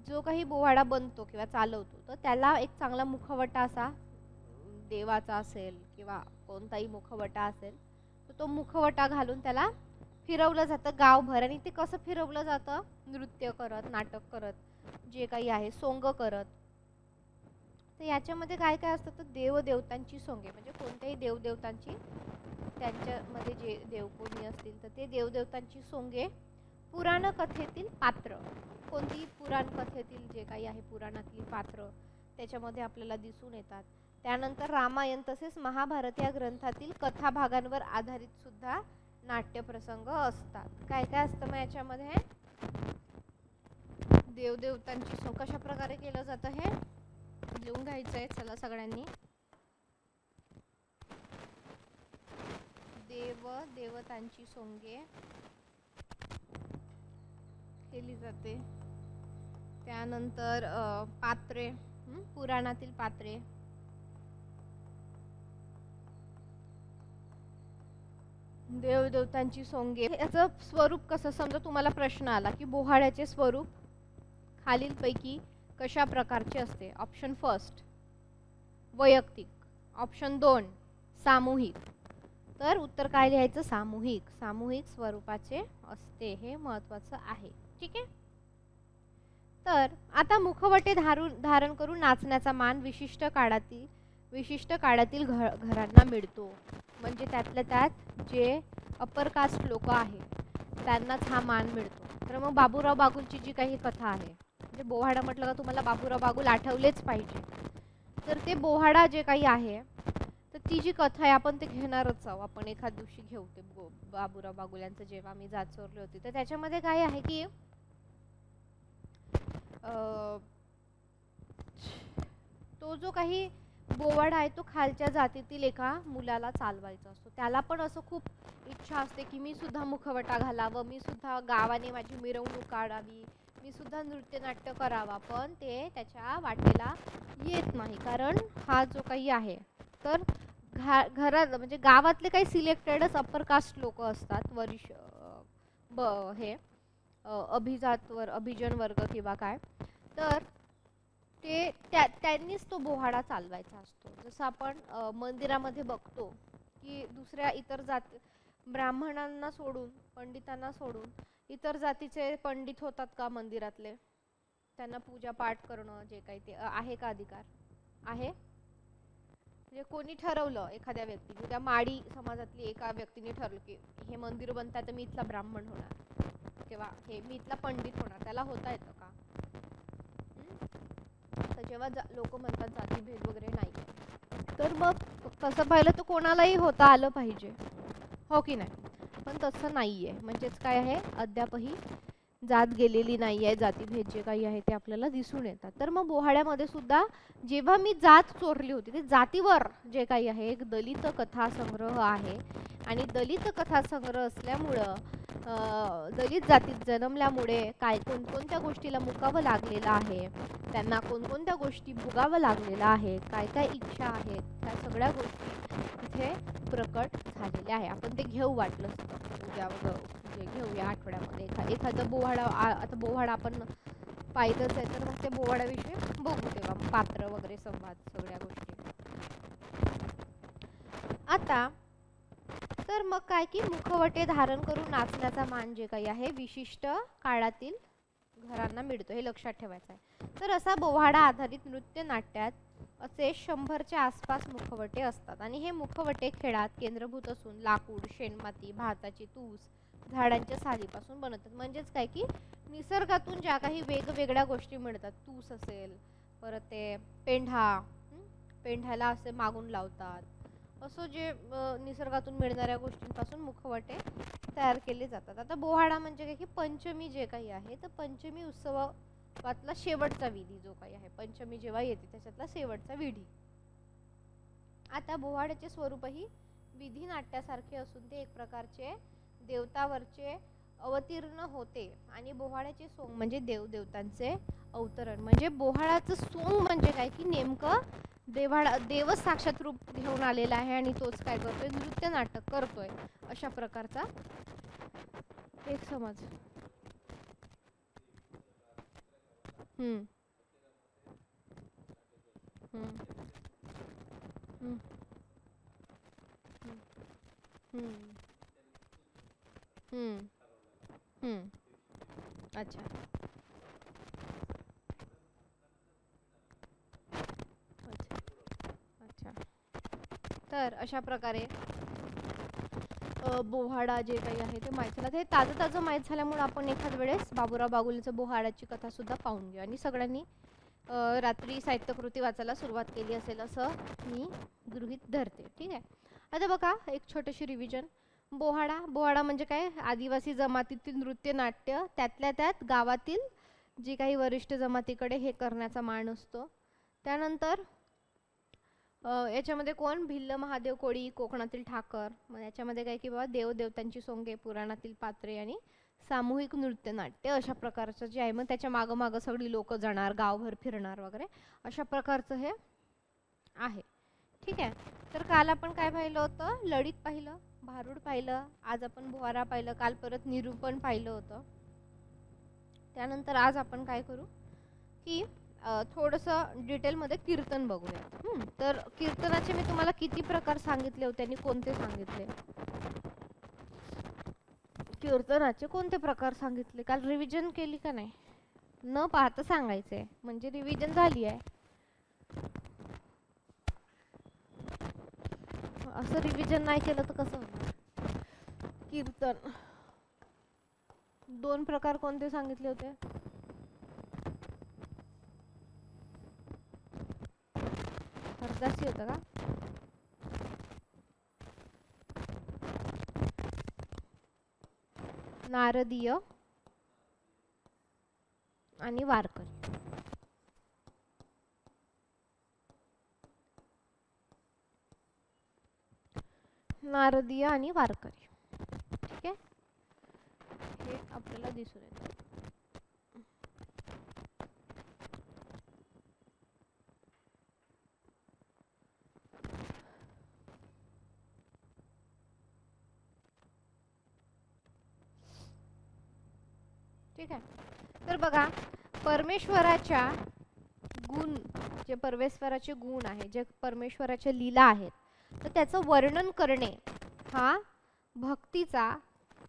जो काही बोवाडा बनतो किंवा चालवतो तर त्याला एक चांगला मुखवटा असा देवाचा असेल किंवा कोणताही मुखवटा असेल तर तो मुखवटा घालून त्याला फिरवलं जातं गावभर. आणि ते कसं फिरवलं जातं, नृत्य करत, नाटक करत, जे काही आहे सोंग करत. तर याच्यामध्ये काय काय असतं तर देवदेवतांची सोंगे, म्हणजे कोणत्याही देवदेवतांची त्यांच्यामध्ये जे देवकोणी असतील तर ते देवदेवतांची सोंगे, पुराण कथेतील पात्र, कोणतीही पुराण कथेतील जे काही आहे पुराणातील पात्र त्याच्यामध्ये आपल्याला दिसून येतात. त्यानंतर रामायण तसेच महाभारत या ग्रंथातील कथा भागांवर आधारित सुद्धा नाट्यप्रसंग असतात. काय काय असतं मग याच्यामध्ये, देवदेवतांची सोंग कशा प्रकारे केलं जातं हे लिहून घ्यायचंय. चला सगळ्यांनी, देवदेवतांची सोंगे केली जाते. त्यानंतर पात्रे, पुराणातील पात्रे, देवदेवतांची सोंगे. याचं स्वरूप कसं, समजा तुम्हाला प्रश्न आला की बोहाड्याचे स्वरूप खालीलपैकी कशा प्रकारचे असते. ऑप्शन फर्स्ट वैयक्तिक, ऑप्शन 2 सामूहिक. तर उत्तर काय लिहायचं, सामूहिक. सामूहिक स्वरूपाचे असते, हे महत्त्वाचं आहे. ठीक आहे. तर आता मुखवटे धारण करून नाचण्याचा मान विशिष्ट काळातील घरांना मिळतो. म्हणजे त्यातल्या त्यात जे अपर कास्ट लोक आहेत त्यांनाच हा मान मिळतो. तर मग बाबूराव बागुलची जी काही कथा आहे, म्हणजे बोहाडा म्हटलं का तुम्हाला बाबूराव बागुल आठवलेच पाहिजे. तर ते बोहाडा जे काही आहे तर ती जी कथा आहे आपण ते घेणारच आहोत. आपण एखाद दिवशी घेऊ ते बाबूराव बागुल यांचं जेव्हा मी जात चोरली होती. तर त्याच्यामध्ये काय आहे की तो जो काही बोवाडा आहे तो खालच्या जातीतील एका मुलाला चालवायचा असतो. त्याला पण असं खूप इच्छा असते की मी सुद्धा मुखवटा घालावं, मी सुद्धा गावाने माझी मिरवणूक काढावी, मी सुद्धा नृत्यनाट्य करावा. पण ते त्याच्या वाटेला येत नाही, कारण हा जो काही आहे तर घरात म्हणजे गावातले काही सिलेक्टेडच अप्पर कास्ट लोक असतात, हे अभिजन वर्ग किंवा काय. तर ते त्यांनीच तो बोहाडा चालवायचा असतो. जसं आपण मंदिरामध्ये बघतो की दुसऱ्या इतर जाती, ब्राह्मणांना सोडून, पंडितांना सोडून इतर जातीचे पंडित होतात का मंदिरातले, त्यांना पूजा पाठ करणं जे काही ते आहे का अधिकार आहे. म्हणजे कोणी ठरवलं, एखाद्या व्यक्तीने, उद्या माडी समाजातली एका व्यक्तीने ठरवलं की हे मंदिर बनताय तर मी इथला ब्राह्मण होणार किंवा हे मी इथला पंडित होणार, त्याला होता येतं का. तर जेव्हा लोक म्हणतात जातीभेद वगैरे नाही, तर मग तसं पाहिलं तर कोणालाही होता आलं पाहिजे, हो की नाही. पण तसं नाहीये. म्हणजेच काय आहे, अद्यापही जात गेलेली नाही आहे. जातीभेद जे काही आहे ते आपल्याला दिसून येतात. तर मग बोहाड्यामध्ये सुद्धा जेव्हा मी जात चोरली होती ते जातीवर जे काही आहे एक दलित कथा संग्रह आहे. आणि दलित कथा संग्रह असल्यामुळं दलित जातीत जन्मल्यामुळे काय कोणकोणत्या गोष्टीला मुकावं लागलेलं आहे, त्यांना कोणकोणत्या गोष्टी भोगावं लागलेलं आहे, काय काय इच्छा आहेत, त्या सगळ्या गोष्टी इथे प्रकट झालेल्या आहे. आपण ते घेऊ वाटलं उद्या म्हणजे घेऊया आठवड्यामध्ये एखादं बोहाडा. आता बोहाडा आपण पाहिलंच आहे तर मग ते बोवाड्याविषयी बघू तेव्हा पात्र वगैरे संवाद सगळ्या गोष्टी. आता तर मग काय की मुखवटे धारण करून नाचण्याचा मान जे काही आहे विशिष्ट काळातील घरांना मिळतो, हे लक्षात ठेवायचं आहे. तर असा बोवाडा आधारित नृत्य नाट्यात असे 100च्या आसपास मुखवटे असतात. आणि हे मुखवटे खेळात केंद्रभूत असून लाकूड, शेणमाती, भाताची तूस, झाडांच्या सालीपासून बनवतात. म्हणजेच काय की निसर्गातून ज्या काही वेगवेगळ्या गोष्टी मिळतात, तूस असेल, परत ते पेंढ्याला असे मागून लावतात, असं जे निसर्गातून मिळणाऱ्या गोष्टींपासून मुखवटे तयार केले जातात. आता बोहाडा म्हणजे काय की पंचमी जे काही आहे तर पंचमी उत्सवातला शेवटचा विधी जो काही आहे, पंचमी जेव्हा येते त्याच्यातला शेवटचा विधी. आता बोहाड्याचे स्वरूपही विधी नाट्यासारखे असून ते एक प्रकारचे देवतावरचे अवतीर्ण होते आणि बोहाड्याचे सोंग म्हणजे देवदेवतांचे अवतरण. म्हणजे बोहाडाचं सोंग म्हणजे काय की नेमकं देवच साक्षात रूप घेऊन आलेला आहे आणि तोच काय करतोय, नृत्य नाटक करतोय, अशा प्रकारचा एक समज. हम्म हम्म हम्म हम्म हम्म हम्म. अच्छा अच्छा अच्छा. तर अशा प्रकारे बोहाडा जे काही आहे ते माहीत झालं. ते ताजं ताजं माहीत झाल्यामुळे आपण एखाद वेळेस बाबूराव बागुलीचं बोहाडाची कथा सुद्धा पाहून घेऊ आणि सगळ्यांनी रात्री साहित्यकृती वाचायला सुरुवात केली असेल असं मी गृहीत धरते. ठीक आहे. आता बघा एक छोटीशी रिव्हिजन. बोहाडा म्हणजे काय, आदिवासी जमातीतील नृत्य नाट्य, त्यातल्या त्यात गावातील जी काही वरिष्ठ जमातीकडे हे करण्याचा मान असतो. त्यानंतर याच्यामध्ये कोण, भिल्ल महादेव कोळी, कोकणातील ठाकर. मग याच्यामध्ये काय की बाबा देवदेवतांची सोंगे, पुराणातील पात्रे आणि सामूहिक नृत्य नाट्य अशा प्रकारचं जे आहे. मग त्याच्या मागं मागं सगळी लोक जाणार, गावभर फिरणार वगैरे अशा प्रकारचं हे आहे. ठीक आहे. तर काल आपण काय पाहिलं होतं, लढीत पाहिलं, भारुड पाहिलं, आज आपण बोहारा पाहिलं, काल परत निरूपण पाहिलं होतं. त्यानंतर आज आपण काय करू की थोडंसं डिटेलमध्ये कीर्तन बघूया. तर कीर्तनाचे मी तुम्हाला किती प्रकार सांगितले होते आणि कोणते सांगितले, कीर्तनाचे कोणते प्रकार सांगितले, काल रिव्हिजन केली का नाही, न पाहता सांगायचंय म्हणजे रिव्हिजन झाली आहे. असं रिव्हिजन नाही केलं तर कसं होणार. कीर्तन 2 प्रकार कोणते सांगितले होते, हरदासी होतं का, नारदीय आणि वारकरी. नारदीय आणि वारकरी. ठीक आहे. हे आपल्याला दिसून येतं. ठीक आहे. तर बघा परमेश्वराच्या गुण, जे परमेश्वराचे गुण आहे, जे परमेश्वराच्या लीला आहेत, तर त्याचं वर्णन करणे हा भक्तीचा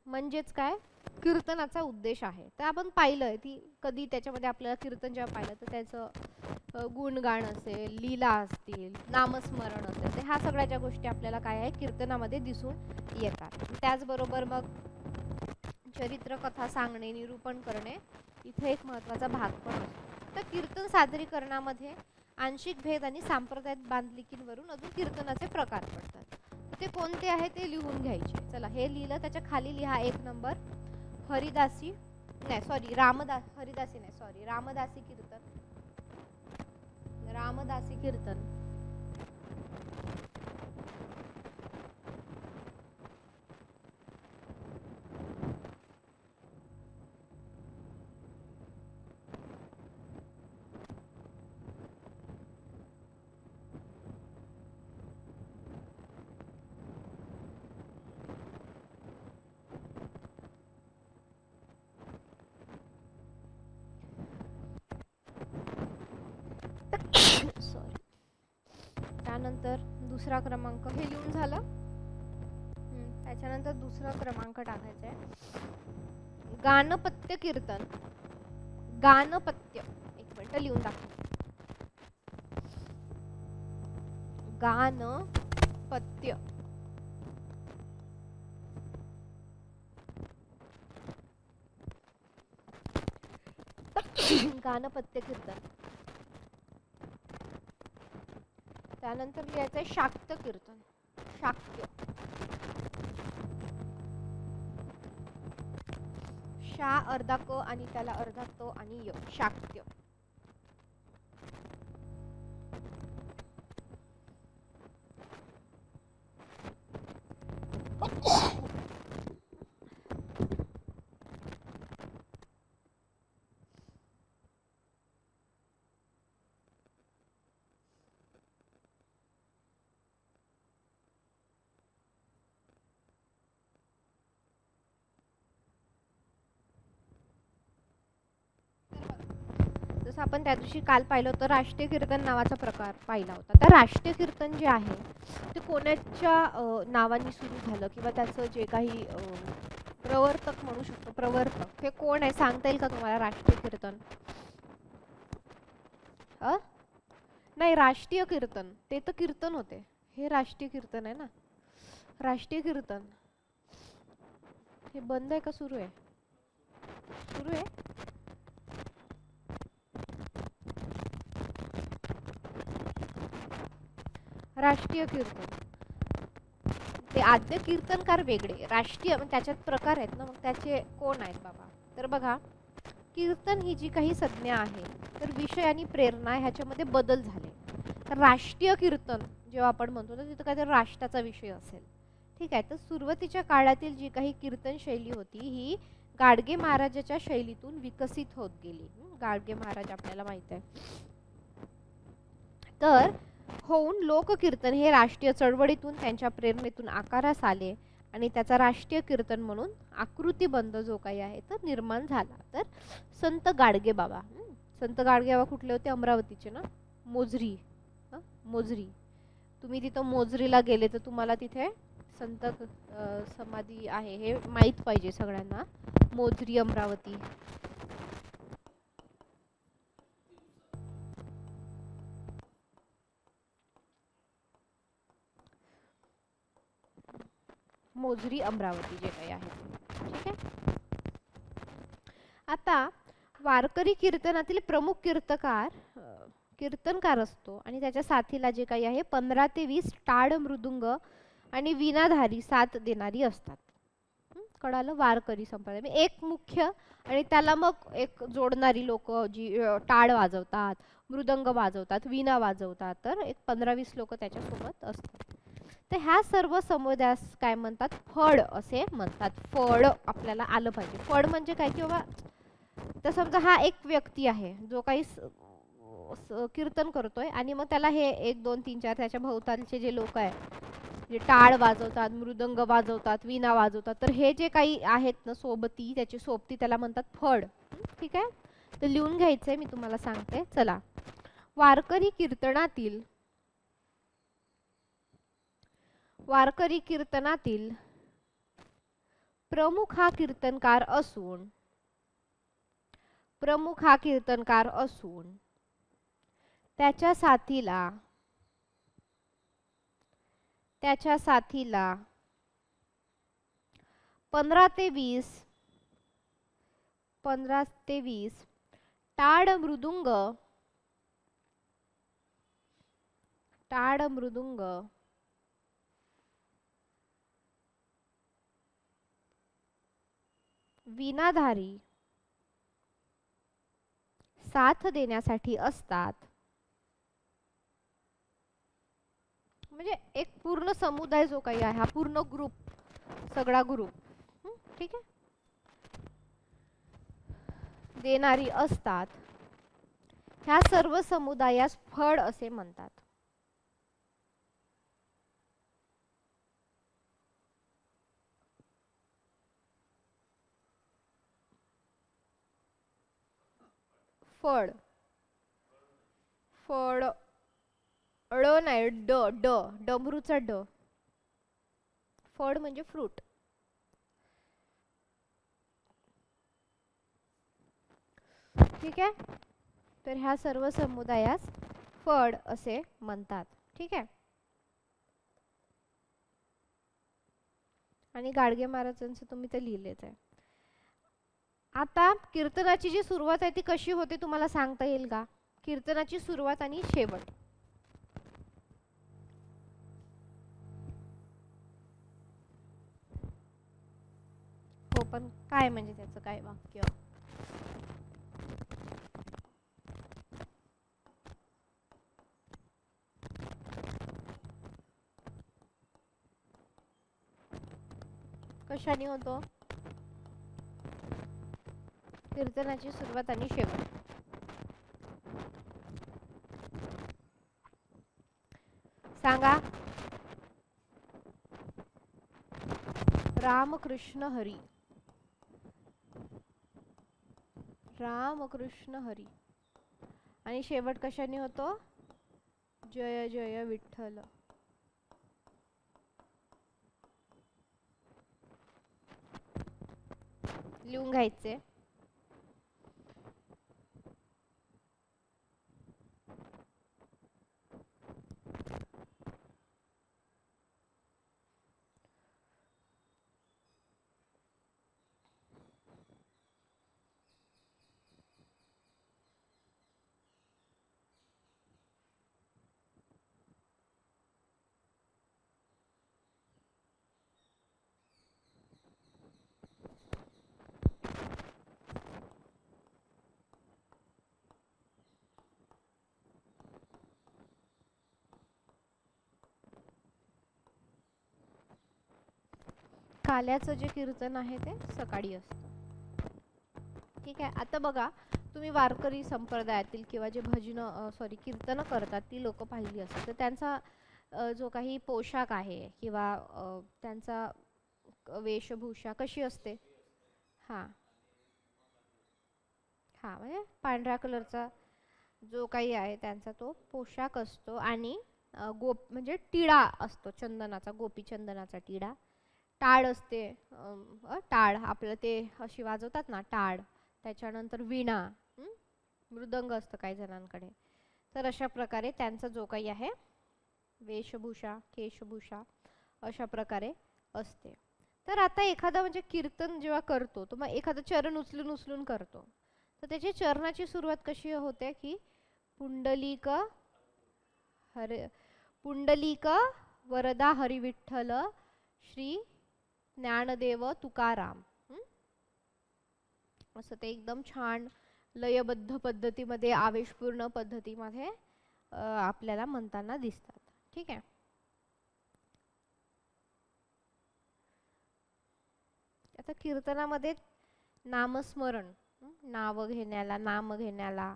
म्हणजेच काय कीर्तनाचा उद्देश आहे. तर आपण पाहिलंय ती कधी त्याच्यामध्ये आपल्याला कीर्तन जेव्हा पाहिलं तर त्याचं गुणगान असेल, लीला असतील, नामस्मरण असेल, तर ह्या सगळ्या ज्या गोष्टी आपल्याला काय आहे कीर्तनामध्ये दिसून येतात. त्याचबरोबर मग चरित्र कथा सांगणे, निरूपण करणे इथे एक महत्त्वाचा भाग पण असतो. तर कीर्तन सादरीकरणामध्ये आंशिक भेद आणि सांप्रदायिक बांधलिकींवरून अजून कीर्तनाचे प्रकार पडतात. ते कोणते आहे ते लिहून घ्यायचे. चला हे लिहिलं, त्याच्या खाली लिहा 1 नंबर हरिदासी नाही सॉरी रामदास हरिदासी नाही सॉरी रामदासी कीर्तन. रामदासी कीर्तन त्यानंतर दुसरा क्रमांक हे लिहून झालं. त्याच्यानंतर दुसरा क्रमांक टाकायचा आहे गानपत्य कीर्तन. गानपत्य 1 मिनिट लिहून दाखव. गानपत्य गानपत्य कीर्तन. त्यानंतर लिहायचं आहे शाक्त कीर्तन. शाक्य शा अर्धा क आणि त्याला अर्धा त आणि य शाक्य. जसं आपण त्या दिवशी काल पाहिलं होतं राष्ट्रीय कीर्तन नावाचा प्रकार पाहिला होता. तर राष्ट्रीय कीर्तन जे आहे ते कोणाच्या नावाने सुरू झालं किंवा त्याचं जे काही प्रवर्तक म्हणू शकतो, प्रवर्तक हे कोण आहे सांगता येईल का तुम्हाला? राष्ट्रीय कीर्तन नाही, राष्ट्रीय कीर्तन ते तर कीर्तन होते, हे राष्ट्रीय कीर्तन आहे ना. राष्ट्रीय कीर्तन हे बंद आहे का सुरू आहे? सुरू आहे. राष्ट्रीय कीर्तन ते आद्य कीर्तनकार वेगळे, राष्ट्रीय त्याच्यात प्रकार आहेत ना, मग त्याचे कोण आहेत बाबा? तर बघा, कीर्तन ही जी काही संज्ञा आहे तर विषय आणि प्रेरणा ह्याच्यामध्ये बदल झाले. तर राष्ट्रीय कीर्तन जेव्हा आपण म्हणतो ना तिथं काहीतरी राष्ट्राचा विषय असेल. ठीक आहे. तर सुरुवातीच्या काळातील जी काही कीर्तन शैली होती ही गाडगे महाराजाच्या शैलीतून विकसित होत गेली. गाडगे महाराज आपल्याला माहित आहे. तर होऊन लोककीर्तन हे राष्ट्रीय चळवळीतून त्यांच्या प्रेरणेतून आकारास आले आणि त्याचा राष्ट्रीय कीर्तन म्हणून आकृतीबंध जो काही आहे तो निर्माण झाला. तर संत गाडगे बाबा, संत गाडगे बाबा कुठले होते? अमरावतीचे ना, मोजरी. मोजरी. तुम्ही तिथं मोजरीला गेले तर तुम्हाला तिथे संत समाधी आहे हे माहीत पाहिजे सगळ्यांना. मोजरी, अमरावती. मोजरी, अमरावती जे काही आहे. ठीक आहे. आता वारकरी कीर्तनातील प्रमुख कीर्तनकार असतो आणि त्याच्या साथीला जे काही आहे 15 ते 20 टाळ, मृदुंग आणि वीणाधारी साथ देणारी असतात. कळालं? वारकरी संप्रदाय एक मुख्य आणि त्याला मग एक जोडणारी लोक जी टाळ वाजवतात, मृदंग वाजवतात, वीणा वाजवतात. तर एक 15-20 लोक त्याच्यासोबत असतात. तर ह्या सर्व समुदायास काय म्हणतात? फड असे म्हणतात. फड आपल्याला आलं पाहिजे. फड म्हणजे काय की बाबा, तर समजा हा एक व्यक्ती आहे जो काही कीर्तन करतोय आणि मग त्याला हे 1 2 3 4 त्याच्या भोवतालचे जे लोक आहेत जे टाळ वाजवतात, मृदंग वाजवतात, वीणा वाजवतात, तर हे जे काही आहेत ना सोबती, त्याची सोबती त्याला म्हणतात फड. ठीक आहे. तर लिहून घ्यायचंय, मी तुम्हाला सांगते. चला. वारकरी कीर्तनातील प्रमुख हा कीर्तनकार असून त्याच्या साथीला 15 ते 20 टाळ, मृदुंग वीणाधारी साथ देण्यासाठी असतात. म्हणजे एक पूर्ण समुदाय जो काही आहे, हा पूर्ण ग्रुप, सगळा ग्रुप. ठीक आहे. देणारी असतात. ह्या सर्व समुदायास फड असे म्हणतात. फड नाही, डमरूचा ड. फड म्हणजे फ्रूट. ठीक आहे. तर ह्या सर्व समुदायास फड असे म्हणतात. ठीक आहे. आणि गाडगे महाराजांचं तुम्ही ते लिहिलेच आहे. आता कीर्तनाची जी सुरुवात आहे ती कशी होते तुम्हाला सांगता येईल का? कीर्तनाची सुरुवात आणि शेवट. हो, पण काय म्हणजे त्याचं काय वाक्य? कशाने होतो कीर्तनाची सुरुवात आणि शेवट? सांगा. रामकृष्ण हरी. रामकृष्ण हरी. आणि शेवट कशाने होतो? जय जय विठ्ठल. लिहून घ्यायचे. काल्याचं जे कीर्तन आहे ते सकाळी असतं. ठीक आहे. आता बघा, तुम्ही वारकरी संप्रदायातील किंवा जे भजन कीर्तन करतात ती लोक पाहिली असतात, तर त्यांचा जो काही पोशाख आहे किंवा त्यांचा वेशभूषा कशी असते? हां हां, म्हणजे पांढऱ्या कलरचा जो काही आहे त्यांचा तो पोशाख असतो आणि म्हणजे टिळा असतो चंदनाचा, गोपी चंदनाचा टिळा. टाळ असते, टाळ आपलं ते अशी वाजवतात ना टाळ. त्याच्यानंतर विणा, मृदंग असतं काही जणांकडे. तर अशा प्रकारे त्यांचा जो काही आहे वेशभूषा, केशभूषा अशा प्रकारे असते. तर आता एखादा म्हणजे कीर्तन जेव्हा करतो तो मग एखादा चरण उचलून उचलून करतो, तर त्याची चरणाची सुरुवात कशी होते की पुंडलिक पुंडलिक वरदा हरी विठ्ठल श्री ज्ञानदेव तुकाराम. असं ते एकदम छान लयबद्ध पद्धतीमध्ये, आवेशपूर्ण पद्धतीमध्ये आपल्याला म्हणताना दिसतात. ठीक आहे. आता कीर्तनामध्ये नामस्मरण, नाम घेण्याला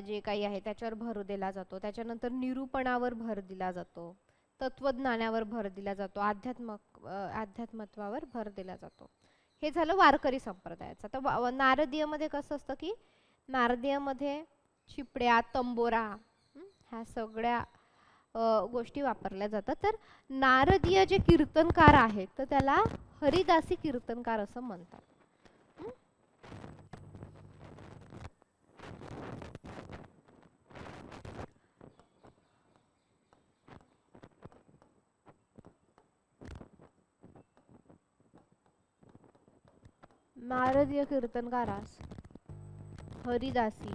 जे काही आहे त्याच्यावर भर दिला जातो. त्याच्यानंतर निरूपणावर भर दिला जातो, तत्वज्ञानावर भर दिला जातो, अध्यात्मत्वावर भर दिला जातो. हे झालं वारकरी संप्रदायाचं. आता नारदीयमध्ये कसं असतं की नारदीयमध्ये चिपड्या, तंबोरा ह्या सगळ्या गोष्टी वापरल्या जातात. तर नारदीय जे कीर्तनकार आहेत तर त्याला हरिदासी कीर्तनकार असं म्हणतात. नारदीय कीर्तनकारास हरिदासी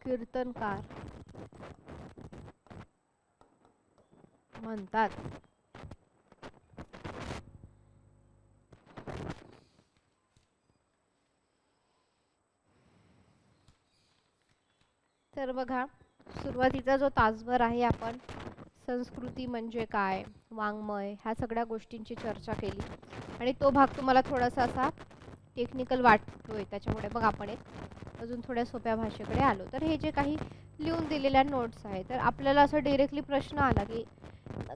कीर्तनकार म्हणतात. तर बघा, सुरुवातीचा जो तासभर आहे आपण संस्कृती म्हणजे काय, वाङ्मय, ह्या सगळ्या गोष्टींची चर्चा केली आणि तो भाग तुम्हाला थोडासा असा टेक्निकल वाटतोय, त्याच्यामुळे मग आपण एक अजून थोड्या सोप्या भाषेकडे आलो. तर हे जे काही लिहून दिलेल्या नोट्स आहे, तर आपल्याला असं डायरेक्टली प्रश्न आला की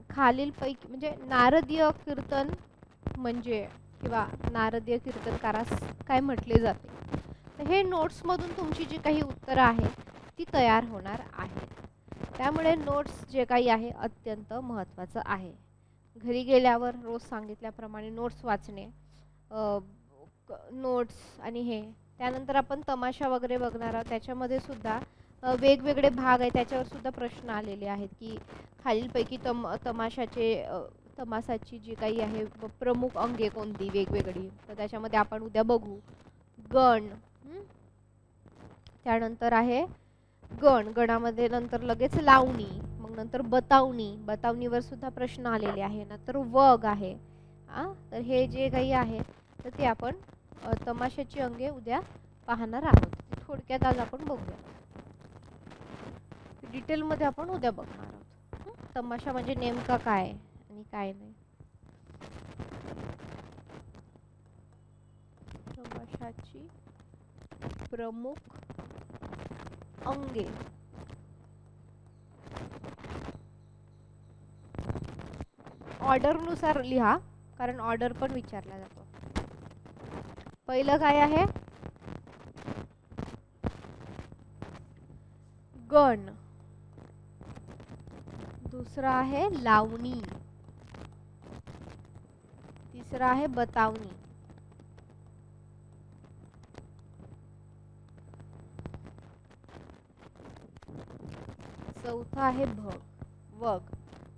खालीलपैकी म्हणजे नारदीय कीर्तन म्हणजे किंवा नारदीय कीर्तनकारास काय म्हटले जाते. तर हे नोट्समधून तुमची जी काही उत्तरं आहेत ती तयार होणार आहेत. त्यामुळे नोट्स जे काही आहे अत्यंत महत्त्वाचं आहे. घरी गेल्यावर रोज सांगितल्याप्रमाणे नोट्स वाचणे, नोट्स आणि हे. त्यानंतर आपण तमाशा वगैरे बघणार आहोत, त्याच्यामध्ये सुद्धा वेगवेगळे भाग आहे, त्याच्यावर सुद्धा प्रश्न आलेले आहेत की खालीलपैकी तमाशाची जी काही आहे प्रमुख अंगे कोणती वेगवेगळी. तर त्याच्यामध्ये आपण उद्या बघू गण, त्यानंतर आहे गणामध्ये नंतर लगेच लावणी, मग नंतर बतावणीवर सुद्धा प्रश्न आलेले आहे. नंतर वग आहे. तर हे जे काही आहे तर ते आपण तमाशाची अंगे उद्या पाहणार आहोत. थोडक्यात आज आपण बघूया, डिटेलमध्ये आपण उद्या बघणार आहोत तमाशा म्हणजे नेमका काय आणि काय नाही. तमाशाची प्रमुख अंगे, ऑर्डरनुसार लिहा कारण ऑर्डर पण विचारला जातो. पहिलं काय आहे गण, दुसरा आहे लावणी, तिसरा आहे बतावनी, चौथा आहे वग.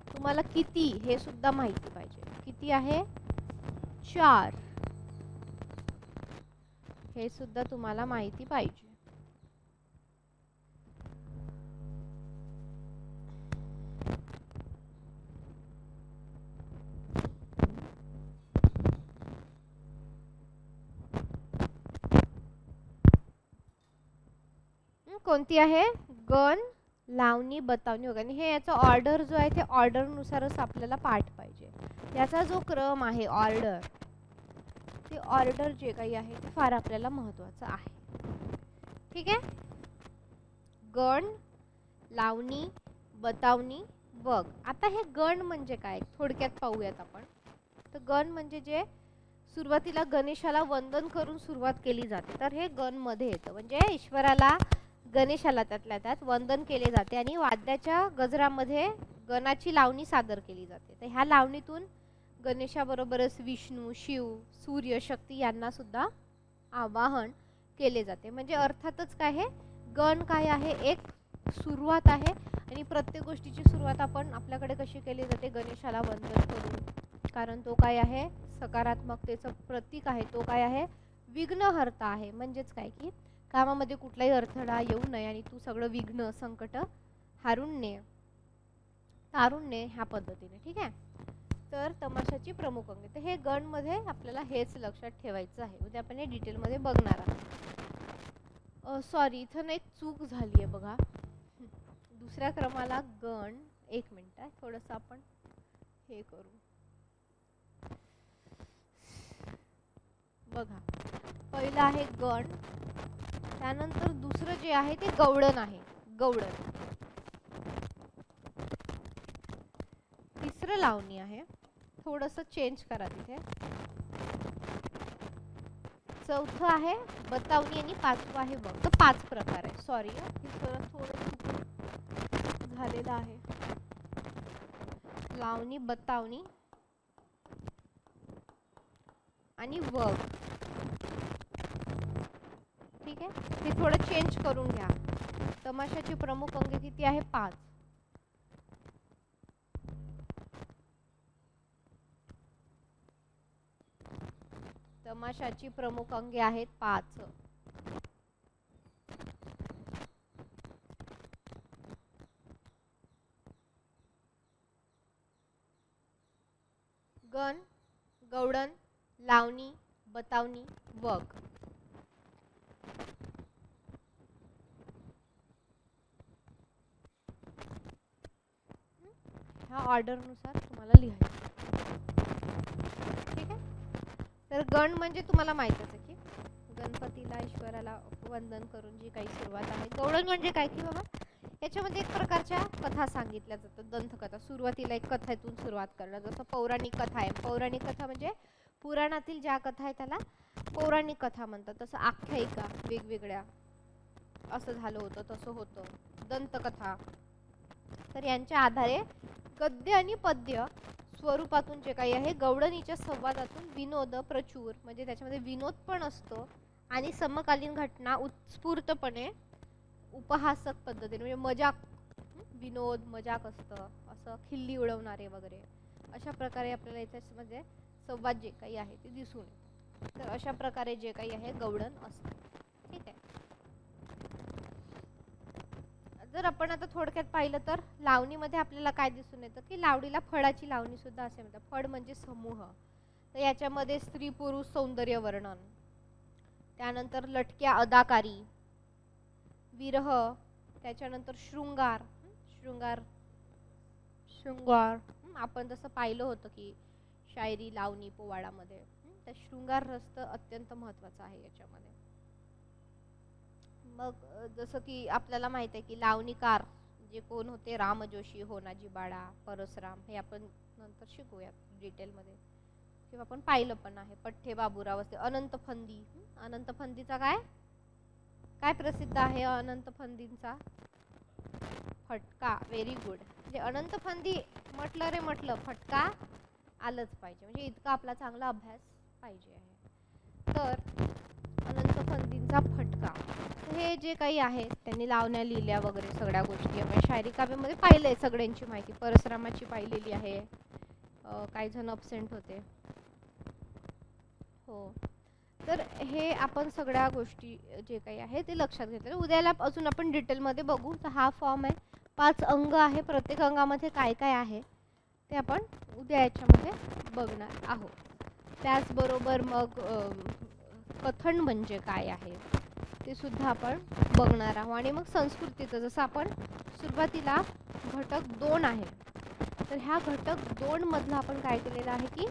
तुम्हाला किती हे सुद्धा माहिती पाहिजे. किती आहे? 4. हे सुद्धा तुम्हाला माहिती पाहिजे. कोणती आहे? गण, लावणी, बतावनी वगैरे. हे याचा ऑर्डर जो आहे ते ऑर्डर नुसारच आपल्याला पाठ पाहिजे. याचा जो क्रम आहे ऑर्डर, ते ऑर्डर जे काही आहे ते फार आपल्याला महत्त्वाचं आहे. ठीक आहे. गण, लावणी, बतावनी, वग. आता हे गण म्हणजे काय थोडक्यात पाहूयात आपण. तर गण म्हणजे जे सुरुवातीला गणेशाला वंदन करून सुरुवात केली जाते, तर हे गण मध्ये येतं. म्हणजे ईश्वराला, गणेशाला त्यातल्या त्यात वंदन केले जाते आणि वाद्याच्या गजरामध्ये गणाची लावणी सादर केली जाते. तर ह्या लावणीतून गणेशाबरोबरच विष्णू, शिव, सूर्य, शक्ती यांना सुद्धा आवाहन केले जाते. म्हणजे अर्थातच काय आहे, गण काय आहे, एक सुरुवात आहे. आणि प्रत्येक गोष्टीची सुरुवात आपण आपल्याकडे कशी केली जाते, गणेशाला वंदन करून. कारण तो काय आहे, सकारात्मकतेचं प्रतीक आहे. तो काय आहे, विघ्नहर्ता आहे. म्हणजेच काय की कामामध्ये कुठलाही अडथळा येऊ नये आणि तू सगळं विघ्न, संकट तारून ने ह्या पद्धतीने. ठीक आहे. तर तमाशाची प्रमुख अंगे. तर हे गण मध्ये आपल्याला हेच लक्षात ठेवायचं आहे. उद्या आपण हे डिटेलमध्ये बघणार आहोत. सॉरी, इथं ना एक चूक झाली आहे बघा. दुसऱ्या क्रमाला गण, एक मिनिट आहे, थोडंसं आपण हे करू बघा. पहिलं आहे गण, त्यानंतर दुसरं जे आहे ते गवळण आहे. गवळण. तिसरं लावणी आहे. थोडंसं चेंज करा तिथे. चौथं आहे बतावनी आणि पाचवं आहे वग. तर 5 प्रकार आहे. सॉरी, थोडं चुकून झालेलं आहे. लावणी, बतावनी आणि वग. ठीक आहे. हे थोडं चेंज करून घ्या. तमाशाची प्रमुख अंगे किती आहे? 5. तमाशाची प्रमुख अंगे आहेत 5. गण, गवळण, लावणी, बतावनी, वग. ह्या ऑर्डर नुसार तुम्हाला लिहायचं. ठीक आहे. तर गण म्हणजे तुम्हाला माहितच आहे की गणपतीला, ईश्वराला वंदन करून जी काही सुरुवात आहे. गवळण म्हणजे काय की बाबा याच्यामध्ये एक प्रकारच्या कथा सांगितल्या जातात. दंतकथा. सुरुवातीला एक कथेतून सुरुवात करणं. जसं पौराणिक कथा आहे. पौराणिक कथा म्हणजे पुराणातील ज्या कथा आहे त्याला पौराणिक कथा म्हणतात. तसं आख्यायिका वेगवेगळ्या, असं झालं होतं, तसं होतं, दंतकथा. तर यांच्या आधारे गद्य आणि पद्य स्वरूपातून जे काही आहे, गवळणीच्या संवादातून विनोद प्रचूर, म्हणजे त्याच्यामध्ये विनोद पण असतो आणि समकालीन घटना उत्स्फूर्तपणे उपहासक पद्धतीने, म्हणजे मजाक, विनोद, मजाक असतं, असं खिल्ली उडवणारे वगैरे अशा प्रकारे आपल्याला याच्यामध्ये संवाद जे काही आहे ते दिसून येतं. तर अशा प्रकारे जे काही आहे गवळण असतं. ठीक आहे. जर आपण आता थोडक्यात पाहिलं तर लावणीमध्ये आपल्याला काय दिसून येतं की लावणीला फळाची लावणी सुद्धा असे म्हणतात. फळ म्हणजे समूह. तर याच्यामध्ये स्त्री पुरुष सौंदर्य वर्णन, त्यानंतर लटक्या अदाकारी, विरह, त्याच्यानंतर शृंगार. आपण जसं पाहिलं होतं की शायरी, लावणी, पोवाडामध्ये तर शृंगार रस अत्यंत महत्त्वाचा आहे याच्यामध्ये. मग जसं की आपल्याला माहित आहे की लावणीकार जे कोण होते, राम जोशी, होनाजी बाळा, परसराम, हे आपण नंतर शिकूयात डिटेलमध्ये किंवा आपण पाहिलं पण आहे. पठ्ठे बाबूराव असते. अनंत फंदी. अनंत फंदीचा काय काय प्रसिद्ध आहे? अनंत फंदींचा फटका, व्हेरी गुड. म्हणजे अनंत फंदी म्हटलं रे म्हटलं, फटका आलंच पाहिजे, म्हणजे इतका आपला चांगला अभ्यास पाहिजे आहे. तर अनंत फंदींचा फटका, हे जे काही आहे त्यांनी लावण्या लिहिल्या वगैरे सगळ्या गोष्टी आपण शायरी काव्यामध्ये पाहिलंय. सगळ्यांची माहिती परसरामाची पाहिलेली आहे. काही जण अब्सेंट होते. हो, तर हे आपण सगळ्या गोष्टी जे काही आहे ते लक्षात घेतलं. उद्याला अजून आपण डिटेलमध्ये बघू. तर हा फॉर्म आहे, 5 अंग आहे. प्रत्येक अंगामध्ये काय काय आहे ते आपण उद्या याच्यामध्ये बघणार आहोत. त्याचबरोबर मग कथन म्हणजे काय आहे ते सुद्धा आपण बघणार आहोत. आणि मग संस्कृतीचं, जसं आपण सुरुवातीला घटक 2 आहे, तर ह्या घटक 2 मधला आपण काय केलेलं आहे की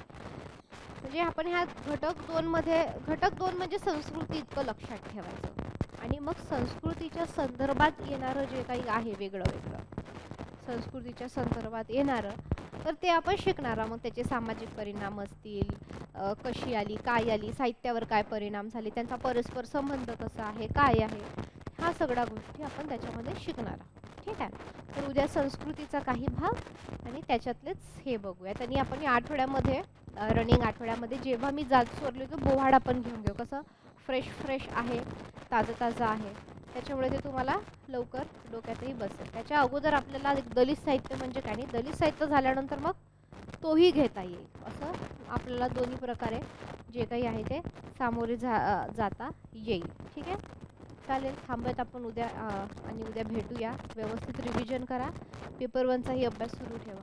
म्हणजे आपण ह्या घटक 2 मध्ये, घटक 2 म्हणजे संस्कृती इतकं लक्षात ठेवायचं. आणि मग संस्कृतीच्या संदर्भात येणारं जे काही आहे वेगळं वेगळं संस्कृतीच्या संदर्भात येणारं, तर ते आपण शिकणार आहोत. मग त्याचे सामाजिक परिणाम असतील, कशी आली, काय आली, साहित्यावर काय परिणाम झाले, त्यांचा परस्पर संबंध कसा आहे, काय आहे, ह्या सगळ्या गोष्टी आपण त्याच्यामध्ये शिकणार आहोत. ठीक आहे. तर उद्या संस्कृतीचा काही भाग आणि त्याच्यातलेच हे बघूयात. आणि आपण या आठवड्यामध्ये रनिंग आठवड्यामध्ये जेव्हा मी जात सोडले तर बोहाडा पण घेऊन घेऊ. कसं फ्रेश आहे, ताजं आहे, त्याच्यामुळे ते तुम्हाला लवकर डोक्यातही बसेल. त्याच्या अगोदर आपल्याला दलित साहित्य म्हणजे काय, नाही दलित साहित्य झाल्यानंतर मग तोही घेता येईल. असं आपल्याला दोन्ही प्रकारे जे काही आहे ते सामोरे जाता येईल. ठीक आहे, चालेल. थांबत आपण उद्या आणि उद्या भेटूया. व्यवस्थित रिव्हिजन करा. पेपर 1चाही अभ्यास सुरू ठेवा.